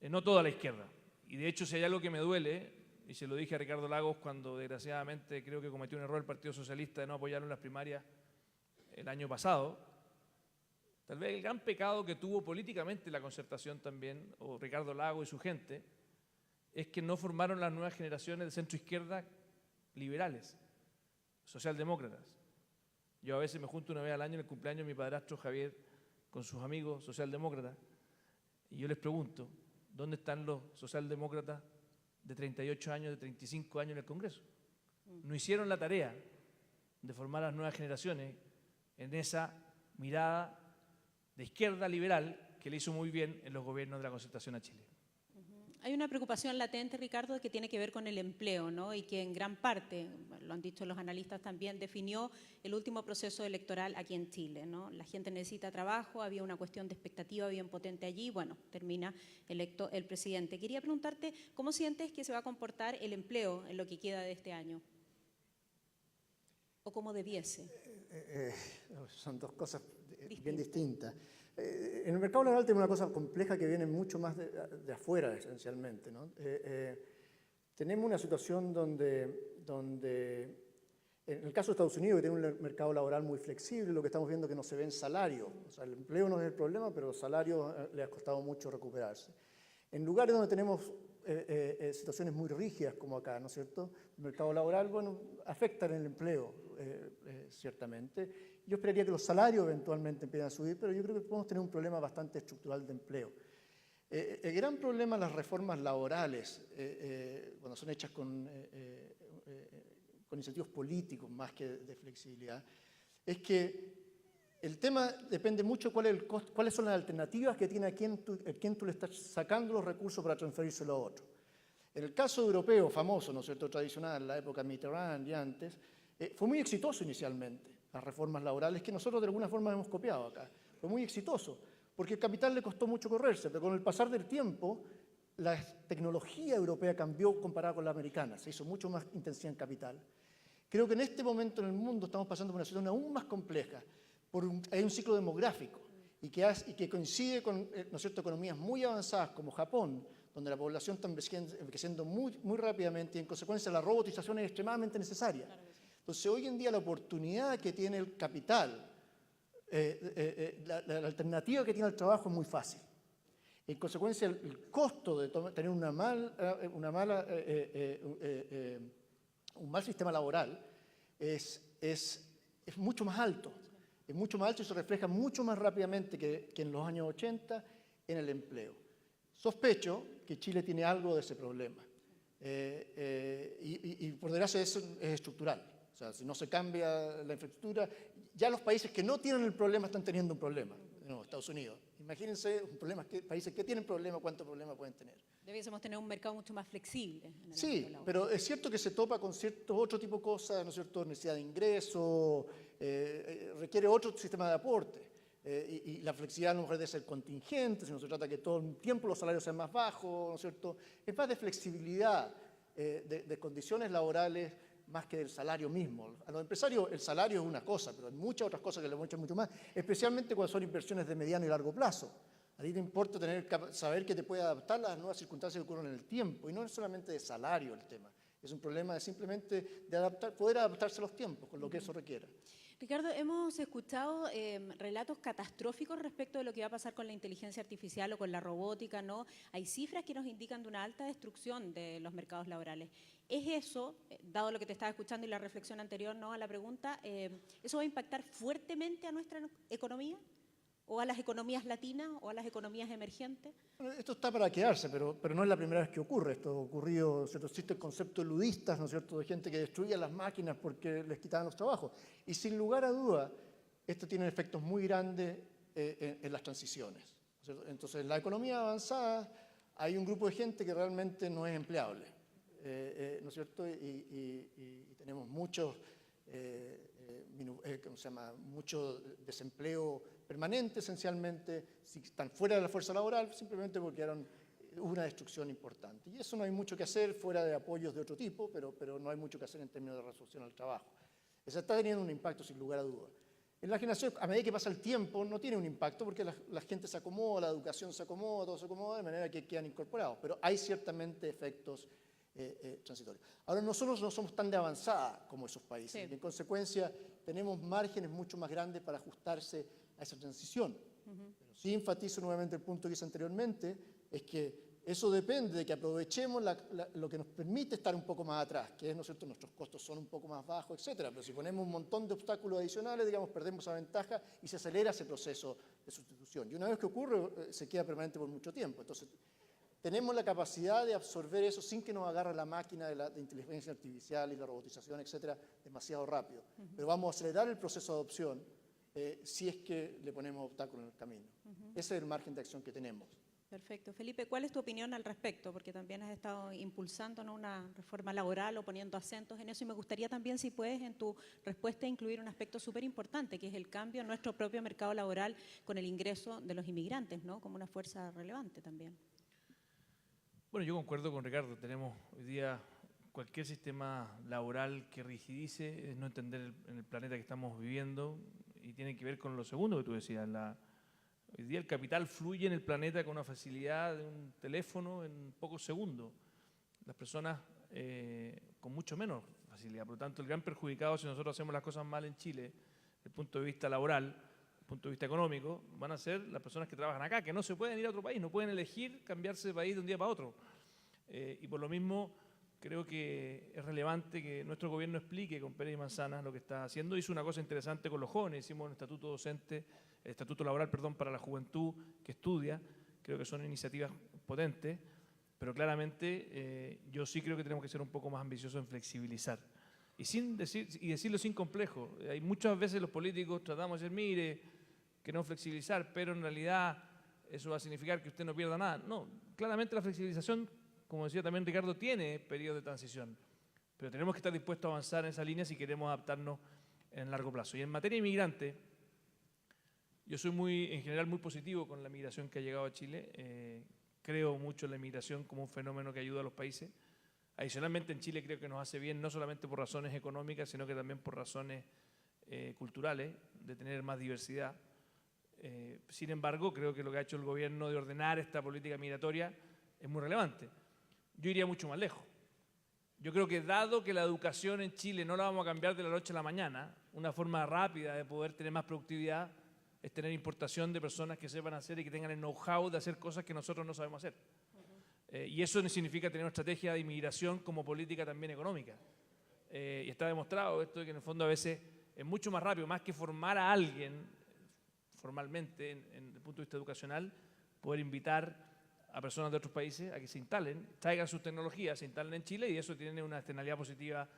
No toda la izquierda. Y de hecho, si hay algo que me duele, y se lo dije a Ricardo Lagos cuando desgraciadamente creo que cometió un error el Partido Socialista de no apoyarlo en las primarias el año pasado, tal vez el gran pecado que tuvo políticamente la Concertación también, o Ricardo Lagos y su gente, es que no formaron las nuevas generaciones de centro-izquierda liberales, socialdemócratas. Yo a veces me junto una vez al año en el cumpleaños de mi padrastro Javier con sus amigos socialdemócratas y yo les pregunto, ¿dónde están los socialdemócratas de 38 años, de 35 años en el Congreso? No hicieron la tarea de formar las nuevas generaciones en esa mirada de izquierda liberal que le hizo muy bien en los gobiernos de la Concertación a Chile. Hay una preocupación latente, Ricardo, que tiene que ver con el empleo, ¿no? Y que en gran parte, lo han dicho los analistas también, definió el último proceso electoral aquí en Chile, ¿no? La gente necesita trabajo, había una cuestión de expectativa bien potente allí, bueno, termina electo el presidente. Quería preguntarte, ¿cómo sientes que se va a comportar el empleo en lo que queda de este año? ¿O cómo debiese? Son dos cosas bien distintas. En el mercado laboral tenemos una cosa compleja que viene mucho más de afuera, esencialmente, ¿no? Tenemos una situación donde, en el caso de Estados Unidos, que tiene un mercado laboral muy flexible, lo que estamos viendo es que no se ven salarios. O sea, el empleo no es el problema, pero los salarios les ha costado mucho recuperarse. En lugares donde tenemos situaciones muy rígidas como acá, ¿no es cierto? El mercado laboral, bueno, afecta en el empleo, ciertamente. Yo esperaría que los salarios eventualmente empiecen a subir, pero yo creo que podemos tener un problema bastante estructural de empleo. El gran problema de las reformas laborales, cuando son hechas con incentivos políticos más que de flexibilidad, es que el tema depende mucho cuáles son las alternativas que tiene a quien tú le estás sacando los recursos para transferírselo a otro. En el caso europeo, famoso, ¿no es cierto?, tradicional, en la época Mitterrand y antes, fue muy exitoso inicialmente, las reformas laborales que nosotros de alguna forma hemos copiado acá. Fue muy exitoso, porque el capital le costó mucho correrse, pero con el pasar del tiempo, la tecnología europea cambió comparada con la americana, se hizo mucho más intensiva en capital. Creo que en este momento en el mundo estamos pasando por una situación aún más compleja, hay un ciclo demográfico y que coincide con, ¿no es cierto?, economías muy avanzadas como Japón, donde la población está envejeciendo muy rápidamente y en consecuencia la robotización es extremadamente necesaria. Entonces hoy en día la oportunidad que tiene el capital, la alternativa que tiene el trabajo es muy fácil. En consecuencia el costo de tener un mal sistema laboral es mucho más alto. Es mucho más alto y se refleja mucho más rápidamente que en los años 80 en el empleo. Sospecho que Chile tiene algo de ese problema. Y por desgracia eso es estructural. O sea, si no se cambia la infraestructura, ya los países que no tienen el problema están teniendo un problema. No, Estados Unidos. Imagínense países que tienen problemas, cuántos problemas pueden tener. Debiésemos tener un mercado mucho más flexible. Sí, pero es cierto que se topa con ciertos otro tipo de cosas, ¿no es cierto? Necesidad de ingreso, requiere otro sistema de aporte. Y la flexibilidad a lo mejor debe ser contingente, si no se trata que todo el tiempo los salarios sean más bajos, ¿no es cierto? Es más de flexibilidad, de condiciones laborales, más que del salario mismo. A los empresarios el salario es una cosa, pero hay muchas otras cosas que le muestran mucho más, especialmente cuando son inversiones de mediano y largo plazo. A ti te importa saber que te puede adaptar a las nuevas circunstancias que ocurren en el tiempo, y no es solamente de salario el tema, es un problema de simplemente poder adaptarse a los tiempos, con lo que eso requiera. Ricardo, hemos escuchado relatos catastróficos respecto de lo que va a pasar con la inteligencia artificial o con la robótica, ¿no? Hay cifras que nos indican de una alta destrucción de los mercados laborales. ¿Es eso, dado lo que te estaba escuchando y la reflexión anterior, ¿no?, a la pregunta, eso va a impactar fuertemente a nuestra economía? ¿O a las economías latinas o a las economías emergentes? Bueno, esto está para quedarse, pero no es la primera vez que ocurre. Esto ha ocurrido, ¿cierto? Existe el concepto de ludistas, ¿no es cierto?, de gente que destruía las máquinas porque les quitaban los trabajos. Y sin lugar a duda, esto tiene efectos muy grandes en las transiciones, ¿no es cierto? Entonces, en la economía avanzada hay un grupo de gente que realmente no es empleable, ¿no es cierto? Y tenemos muchos ¿cómo se llama? Mucho desempleo permanente, esencialmente, si están fuera de la fuerza laboral, simplemente porque hubo una destrucción importante. Y eso no hay mucho que hacer fuera de apoyos de otro tipo, pero no hay mucho que hacer en términos de resolución al trabajo. Eso está teniendo un impacto sin lugar a dudas. En la generación, a medida que pasa el tiempo, no tiene un impacto porque la gente se acomoda, la educación se acomoda, todo se acomoda, de manera que quedan incorporados. Pero hay ciertamente efectos transitorios. Ahora, nosotros no somos tan de avanzada como esos países. Sí. Y en consecuencia, tenemos márgenes mucho más grandes para ajustarse a esa transición. Pero sí enfatizo nuevamente el punto que hice anteriormente, es que eso depende de que aprovechemos lo que nos permite estar un poco más atrás, que es, ¿no es cierto?, nuestros costos son un poco más bajos, etcétera. Pero si ponemos un montón de obstáculos adicionales, digamos, perdemos esa ventaja y se acelera ese proceso de sustitución. Y una vez que ocurre, se queda permanente por mucho tiempo. Entonces, tenemos la capacidad de absorber eso sin que nos agarre la máquina de inteligencia artificial y la robotización, etcétera, demasiado rápido. Pero vamos a acelerar el proceso de adopción si es que le ponemos obstáculos en el camino. Ese es el margen de acción que tenemos. Perfecto. Felipe, ¿cuál es tu opinión al respecto? Porque también has estado impulsando, ¿no?, una reforma laboral o poniendo acentos en eso, y me gustaría también, si puedes, en tu respuesta incluir un aspecto súper importante, que es el cambio en nuestro propio mercado laboral con el ingreso de los inmigrantes, ¿no?, como una fuerza relevante también. Bueno, yo concuerdo con Ricardo. Tenemos hoy día cualquier sistema laboral que rigidice, es no entender en el planeta que estamos viviendo, y tiene que ver con lo segundo que tú decías. Hoy día el capital fluye en el planeta con una facilidad de un teléfono en pocos segundos. Las personas con mucho menos facilidad. Por lo tanto, el gran perjudicado si nosotros hacemos las cosas mal en Chile, desde el punto de vista laboral, desde el punto de vista económico, van a ser las personas que trabajan acá, que no se pueden ir a otro país, no pueden elegir cambiarse de país de un día para otro. Y por lo mismo, creo que es relevante que nuestro gobierno explique con Pérez y Manzanas lo que está haciendo. Hizo una cosa interesante con los jóvenes, hicimos un estatuto docente, el estatuto laboral, perdón, para la juventud que estudia. Creo que son iniciativas potentes, pero claramente yo sí creo que tenemos que ser un poco más ambiciosos en flexibilizar. Y decirlo sin complejo. Hay muchas veces los políticos tratamos de decir, mire, queremos flexibilizar, pero en realidad eso va a significar que usted no pierda nada. No, claramente la flexibilización, como decía también Ricardo, tiene periodo de transición, pero tenemos que estar dispuestos a avanzar en esa línea si queremos adaptarnos en largo plazo. Y en materia de inmigrante, yo soy en general muy positivo con la migración que ha llegado a Chile. Creo mucho en la inmigración como un fenómeno que ayuda a los países. Adicionalmente, en Chile creo que nos hace bien no solamente por razones económicas, sino que también por razones culturales, de tener más diversidad. Sin embargo, creo que lo que ha hecho el gobierno de ordenar esta política migratoria es muy relevante. Yo iría mucho más lejos. Yo creo que dado que la educación en Chile no la vamos a cambiar de la noche a la mañana, una forma rápida de poder tener más productividad es tener importación de personas que sepan hacer y que tengan el know-how de hacer cosas que nosotros no sabemos hacer. Y eso significa tener una estrategia de inmigración como política también económica. Y está demostrado esto de que en el fondo a veces es mucho más rápido, más que formar a alguien formalmente en el punto de vista educacional, poder invitar a personas de otros países a que se instalen, traigan sus tecnologías, se instalen en Chile, y eso tiene una externalidad positiva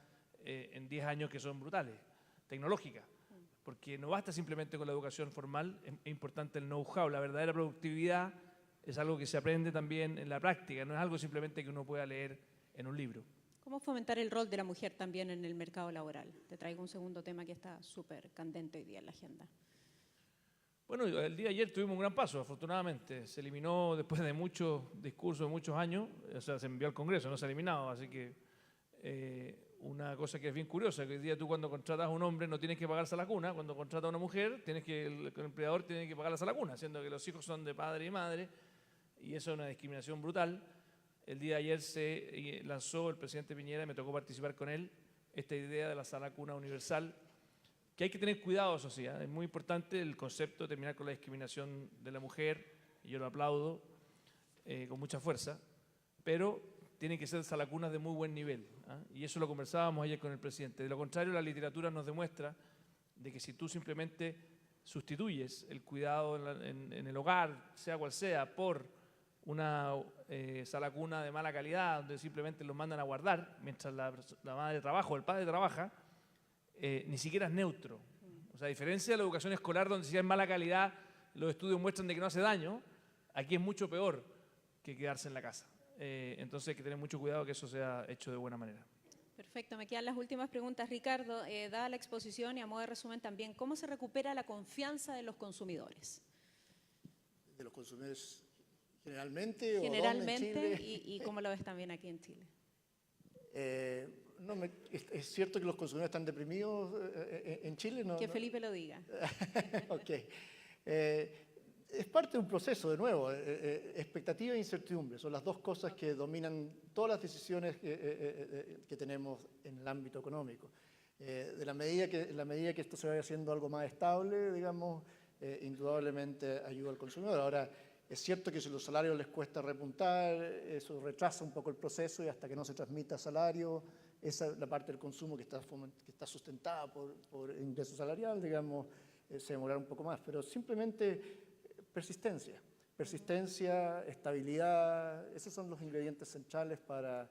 en 10 años que son brutales, tecnológicas. Porque no basta simplemente con la educación formal, es importante el know-how. La verdadera productividad es algo que se aprende también en la práctica, no es algo simplemente que uno pueda leer en un libro. ¿Cómo fomentar el rol de la mujer también en el mercado laboral? Te traigo un segundo tema que está súper candente hoy día en la agenda. Bueno, el día de ayer tuvimos un gran paso, afortunadamente. Se eliminó después de muchos discursos, de muchos años, o sea, se envió al Congreso, no se ha eliminado, así que una cosa que es bien curiosa, que hoy día tú cuando contratas a un hombre no tienes que pagarse la cuna, cuando contratas a una mujer el empleador tiene que pagarse la cuna, siendo que los hijos son de padre y madre, y eso es una discriminación brutal. El día de ayer se lanzó el presidente Piñera, y me tocó participar con él, esta idea de la sala cuna universal, que hay que tener cuidado, eso sí, es muy importante el concepto de terminar con la discriminación de la mujer, y yo lo aplaudo con mucha fuerza, pero tienen que ser salacunas de muy buen nivel, y eso lo conversábamos ayer con el presidente. De lo contrario, la literatura nos demuestra de que si tú simplemente sustituyes el cuidado en el hogar, sea cual sea, por una salacuna de mala calidad, donde simplemente los mandan a guardar, mientras la madre trabaja o el padre trabaja, ni siquiera es neutro. O sea, a diferencia de la educación escolar, donde si es mala calidad, los estudios muestran de que no hace daño, aquí es mucho peor que quedarse en la casa. Entonces hay que tener mucho cuidado que eso sea hecho de buena manera. Perfecto, me quedan las últimas preguntas. Ricardo, dada la exposición y a modo de resumen también, ¿cómo se recupera la confianza de los consumidores? ¿De los consumidores generalmente? Generalmente, ¿O dónde en Chile? y cómo lo ves también aquí en Chile. ¿Es cierto que los consumidores están deprimidos en Chile? Que Felipe lo diga. Ok. Es parte de un proceso, de nuevo. Expectativa e incertidumbre son las dos cosas que dominan todas las decisiones que tenemos en el ámbito económico. En la medida que esto se vaya haciendo algo más estable, digamos, indudablemente ayuda al consumidor. Ahora, es cierto que si los salarios les cuesta repuntar, eso retrasa un poco el proceso y hasta que no se transmita salario, esa es la parte del consumo que está sustentada por ingreso salarial, digamos, se demorará un poco más. Pero simplemente persistencia, estabilidad, esos son los ingredientes centrales para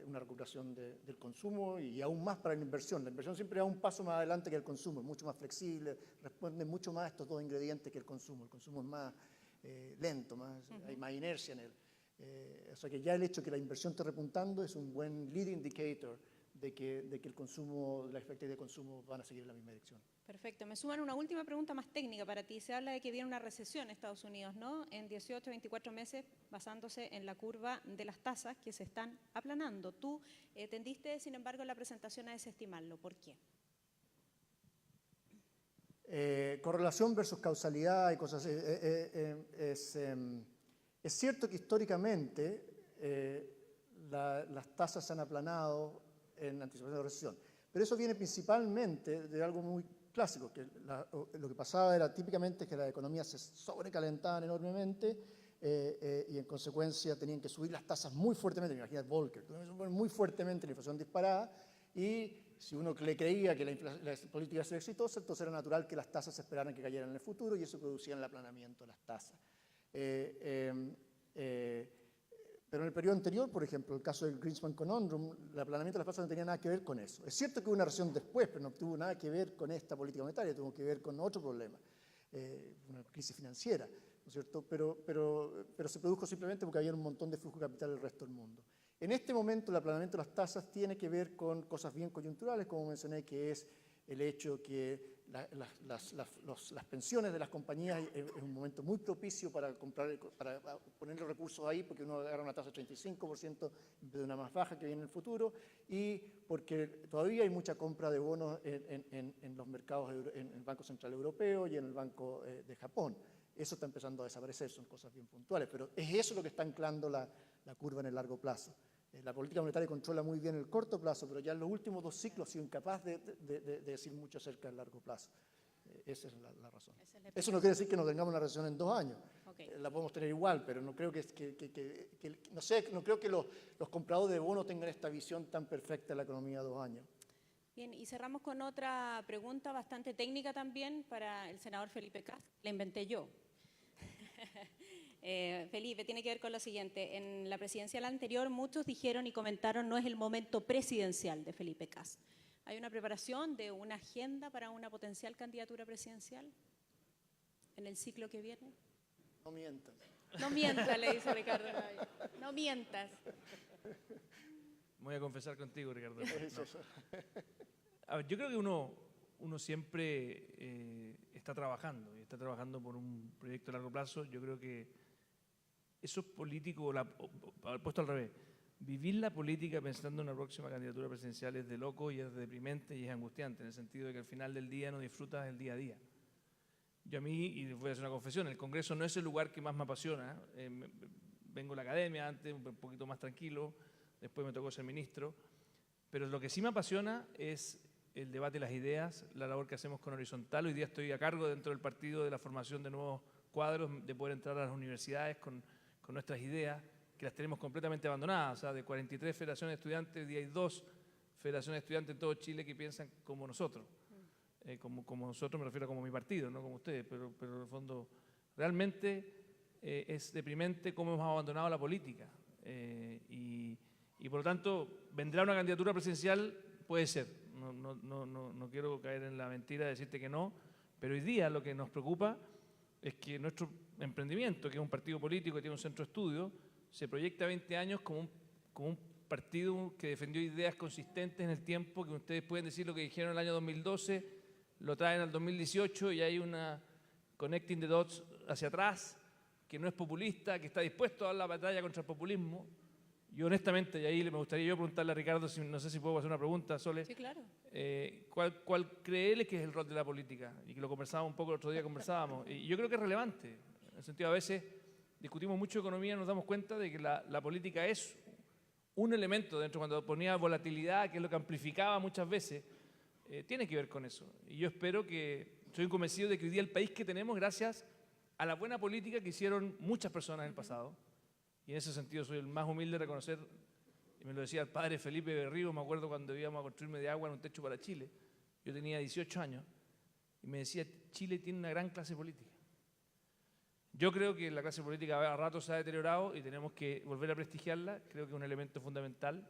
una recuperación del consumo y aún más para la inversión. La inversión siempre da un paso más adelante que el consumo, es mucho más flexible, responde mucho más a estos dos ingredientes que el consumo. El consumo es más lento, hay más inercia en él. O sea que ya el hecho de que la inversión esté repuntando es un buen lead indicator de que el consumo, las expectativas de consumo van a seguir en la misma dirección. Perfecto. Me suman una última pregunta más técnica para ti. Se habla de que viene una recesión en Estados Unidos, ¿no? En 18 a 24 meses, basándose en la curva de las tasas que se están aplanando. Tú tendiste, sin embargo, en la presentación a desestimarlo. ¿Por qué? Correlación versus causalidad y cosas así. Es cierto que históricamente las tasas se han aplanado en anticipación de recesión, pero eso viene principalmente de algo muy clásico, que lo que pasaba era típicamente que las economías se sobrecalentaban enormemente y en consecuencia tenían que subir las tasas muy fuertemente. Imagínate Volcker, muy fuertemente la inflación disparada, y si uno le creía que la política iba a ser exitosa, entonces era natural que las tasas se esperaran que cayeran en el futuro y eso producía el aplanamiento de las tasas. Pero en el periodo anterior, por ejemplo, el caso del Greenspan Conundrum, el aplanamiento de las tasas no tenía nada que ver con eso. Es cierto que hubo una recesión después, pero no tuvo nada que ver con esta política monetaria, tuvo que ver con otro problema, una crisis financiera, ¿no es cierto? Pero se produjo simplemente porque había un montón de flujo de capital del resto del mundo. En este momento, el aplanamiento de las tasas tiene que ver con cosas bien coyunturales, como mencioné, que es el hecho que las pensiones de las compañías es un momento muy propicio para poner los recursos ahí, porque uno agarra una tasa de 35% en vez de una más baja que viene en el futuro, y porque todavía hay mucha compra de bonos en los mercados, en el Banco Central Europeo y en el Banco de Japón. Eso está empezando a desaparecer, son cosas bien puntuales, pero es eso lo que está anclando la curva en el largo plazo. La política monetaria controla muy bien el corto plazo, pero ya en los últimos dos ciclos ha sido incapaz de decir mucho acerca del largo plazo. Esa es la razón. Eso no quiere decir que no tengamos una recesión en 2 años. Okay. La podemos tener igual, pero no creo no creo que los compradores de bonos tengan esta visión tan perfecta de la economía a 2 años. Bien, y cerramos con otra pregunta bastante técnica también para el senador Felipe Kast. La inventé yo. Felipe, tiene que ver con lo siguiente. En la presidencial anterior muchos dijeron y comentaron no es el momento presidencial de Felipe Kast. ¿Hay una preparación de una agenda para una potencial candidatura presidencial en el ciclo que viene? No mientas. No mientas, le dice Ricardo. No mientas. Me voy a confesar contigo, Ricardo. No. A ver, yo creo que uno siempre está trabajando, y está trabajando por un proyecto a largo plazo. Yo creo que eso es político, puesto al revés. Vivir la política pensando en una próxima candidatura presidencial es de loco y es deprimente y es angustiante, en el sentido de que al final del día no disfrutas el día a día. Yo a mí, y voy a hacer una confesión, el Congreso no es el lugar que más me apasiona. Vengo a la academia antes, un poquito más tranquilo, después me tocó ser ministro, pero lo que sí me apasiona es el debate de las ideas, la labor que hacemos con Horizontal. Hoy día estoy a cargo dentro del partido de la formación de nuevos cuadros, de poder entrar a las universidades con nuestras ideas, que las tenemos completamente abandonadas. O sea, de 43 federaciones de estudiantes, hoy día hay 2 federaciones de estudiantes en todo Chile que piensan como nosotros. Como nosotros me refiero a como mi partido, no como ustedes, pero en el fondo realmente es deprimente cómo hemos abandonado la política. Y por lo tanto, ¿vendrá una candidatura presidencial? Puede ser. No quiero caer en la mentira de decirte que no, pero hoy día lo que nos preocupa es que nuestro emprendimiento, que es un partido político que tiene un centro de estudio, se proyecta a 20 años como un partido que defendió ideas consistentes en el tiempo, que ustedes pueden decir lo que dijeron en el año 2012, lo traen al 2018 y hay una connecting the dots hacia atrás, que no es populista, que está dispuesto a dar la batalla contra el populismo. Y honestamente, y ahí me gustaría yo preguntarle a Ricardo, no sé si puedo hacer una pregunta, Sole. Sí, claro. ¿Cuál cree él que es el rol de la política? Y que lo conversábamos un poco el otro día, y yo creo que es relevante. En el sentido, a veces discutimos mucho economía y nos damos cuenta de que la política es un elemento dentro, cuando ponía volatilidad, que es lo que amplificaba muchas veces, tiene que ver con eso. Y yo espero soy convencido de que hoy día el país que tenemos, gracias a la buena política que hicieron muchas personas en el pasado, y en ese sentido soy el más humilde de reconocer, y me lo decía el padre Felipe Berrío, me acuerdo cuando íbamos a construir Media Agua en un techo para Chile, yo tenía 18 años, y me decía, Chile tiene una gran clase política. Yo creo que la clase política a rato se ha deteriorado y tenemos que volver a prestigiarla, creo que es un elemento fundamental,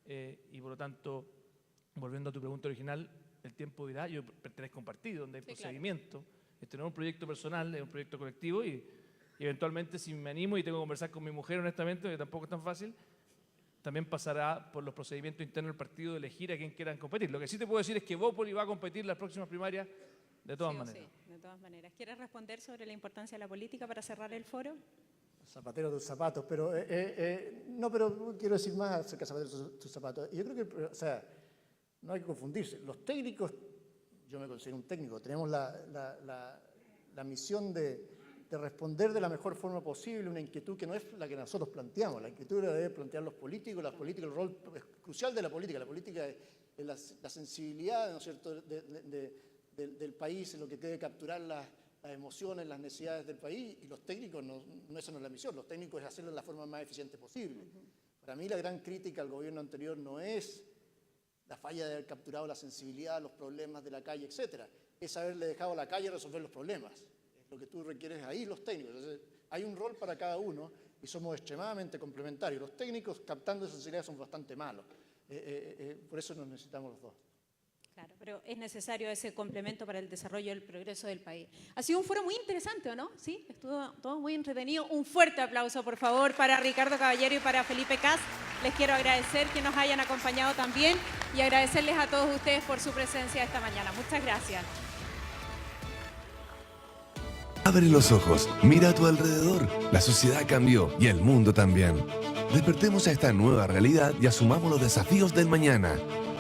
y por lo tanto, volviendo a tu pregunta original, el tiempo dirá, yo pertenezco a un partido donde hay procedimiento, claro. Este no es un proyecto personal, es un proyecto colectivo y eventualmente si me animo y tengo que conversar con mi mujer honestamente, que tampoco es tan fácil, también pasará por los procedimientos internos del partido de elegir a quien quieran competir. Lo que sí te puedo decir es que Bópoli va a competir las próximas primarias de todas maneras. Sí, de todas maneras. ¿Quieres responder sobre la importancia de la política para cerrar el foro? Zapatero tus zapatos, pero no, pero quiero decir más acerca de Zapatero tus zapatos. Yo creo que, o sea, no hay que confundirse. Los técnicos, yo me considero un técnico, tenemos la misión de responder de la mejor forma posible una inquietud que no es la que nosotros planteamos. La inquietud la deben plantear los políticos, el rol crucial de la política. La política es la sensibilidad, ¿no es cierto?, del país, en lo que debe capturar las emociones, las necesidades del país, y los técnicos, esa no es la misión. Los técnicos es hacerlo de la forma más eficiente posible. Para mí la gran crítica al gobierno anterior no es la falla de haber capturado la sensibilidad, los problemas de la calle, etcétera. Es haberle dejado a la calle resolver los problemas. Lo que tú requieres ahí, los técnicos. Entonces, hay un rol para cada uno y somos extremadamente complementarios. Los técnicos, captando esa sensibilidad, son bastante malos. Por eso nos necesitamos los dos. Claro, pero es necesario ese complemento para el desarrollo y el progreso del país. Ha sido un foro muy interesante, ¿o no? Sí, estuvo todo muy entretenido. Un fuerte aplauso, por favor, para Ricardo Caballero y para Felipe Kast. Les quiero agradecer que nos hayan acompañado también y agradecerles a todos ustedes por su presencia esta mañana. Muchas gracias. Abre los ojos, mira a tu alrededor. La sociedad cambió y el mundo también. Despertemos a esta nueva realidad y asumamos los desafíos del mañana.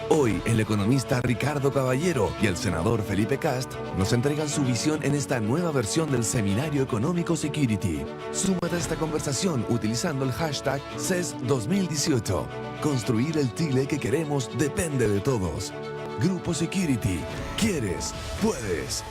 Hoy, el economista Ricardo Caballero y el senador Felipe Kast nos entregan su visión en esta nueva versión del Seminario Económico Security. Súmate a esta conversación utilizando el hashtag CES2018. Construir el Chile que queremos depende de todos. Grupo Security. ¿Quieres? Puedes.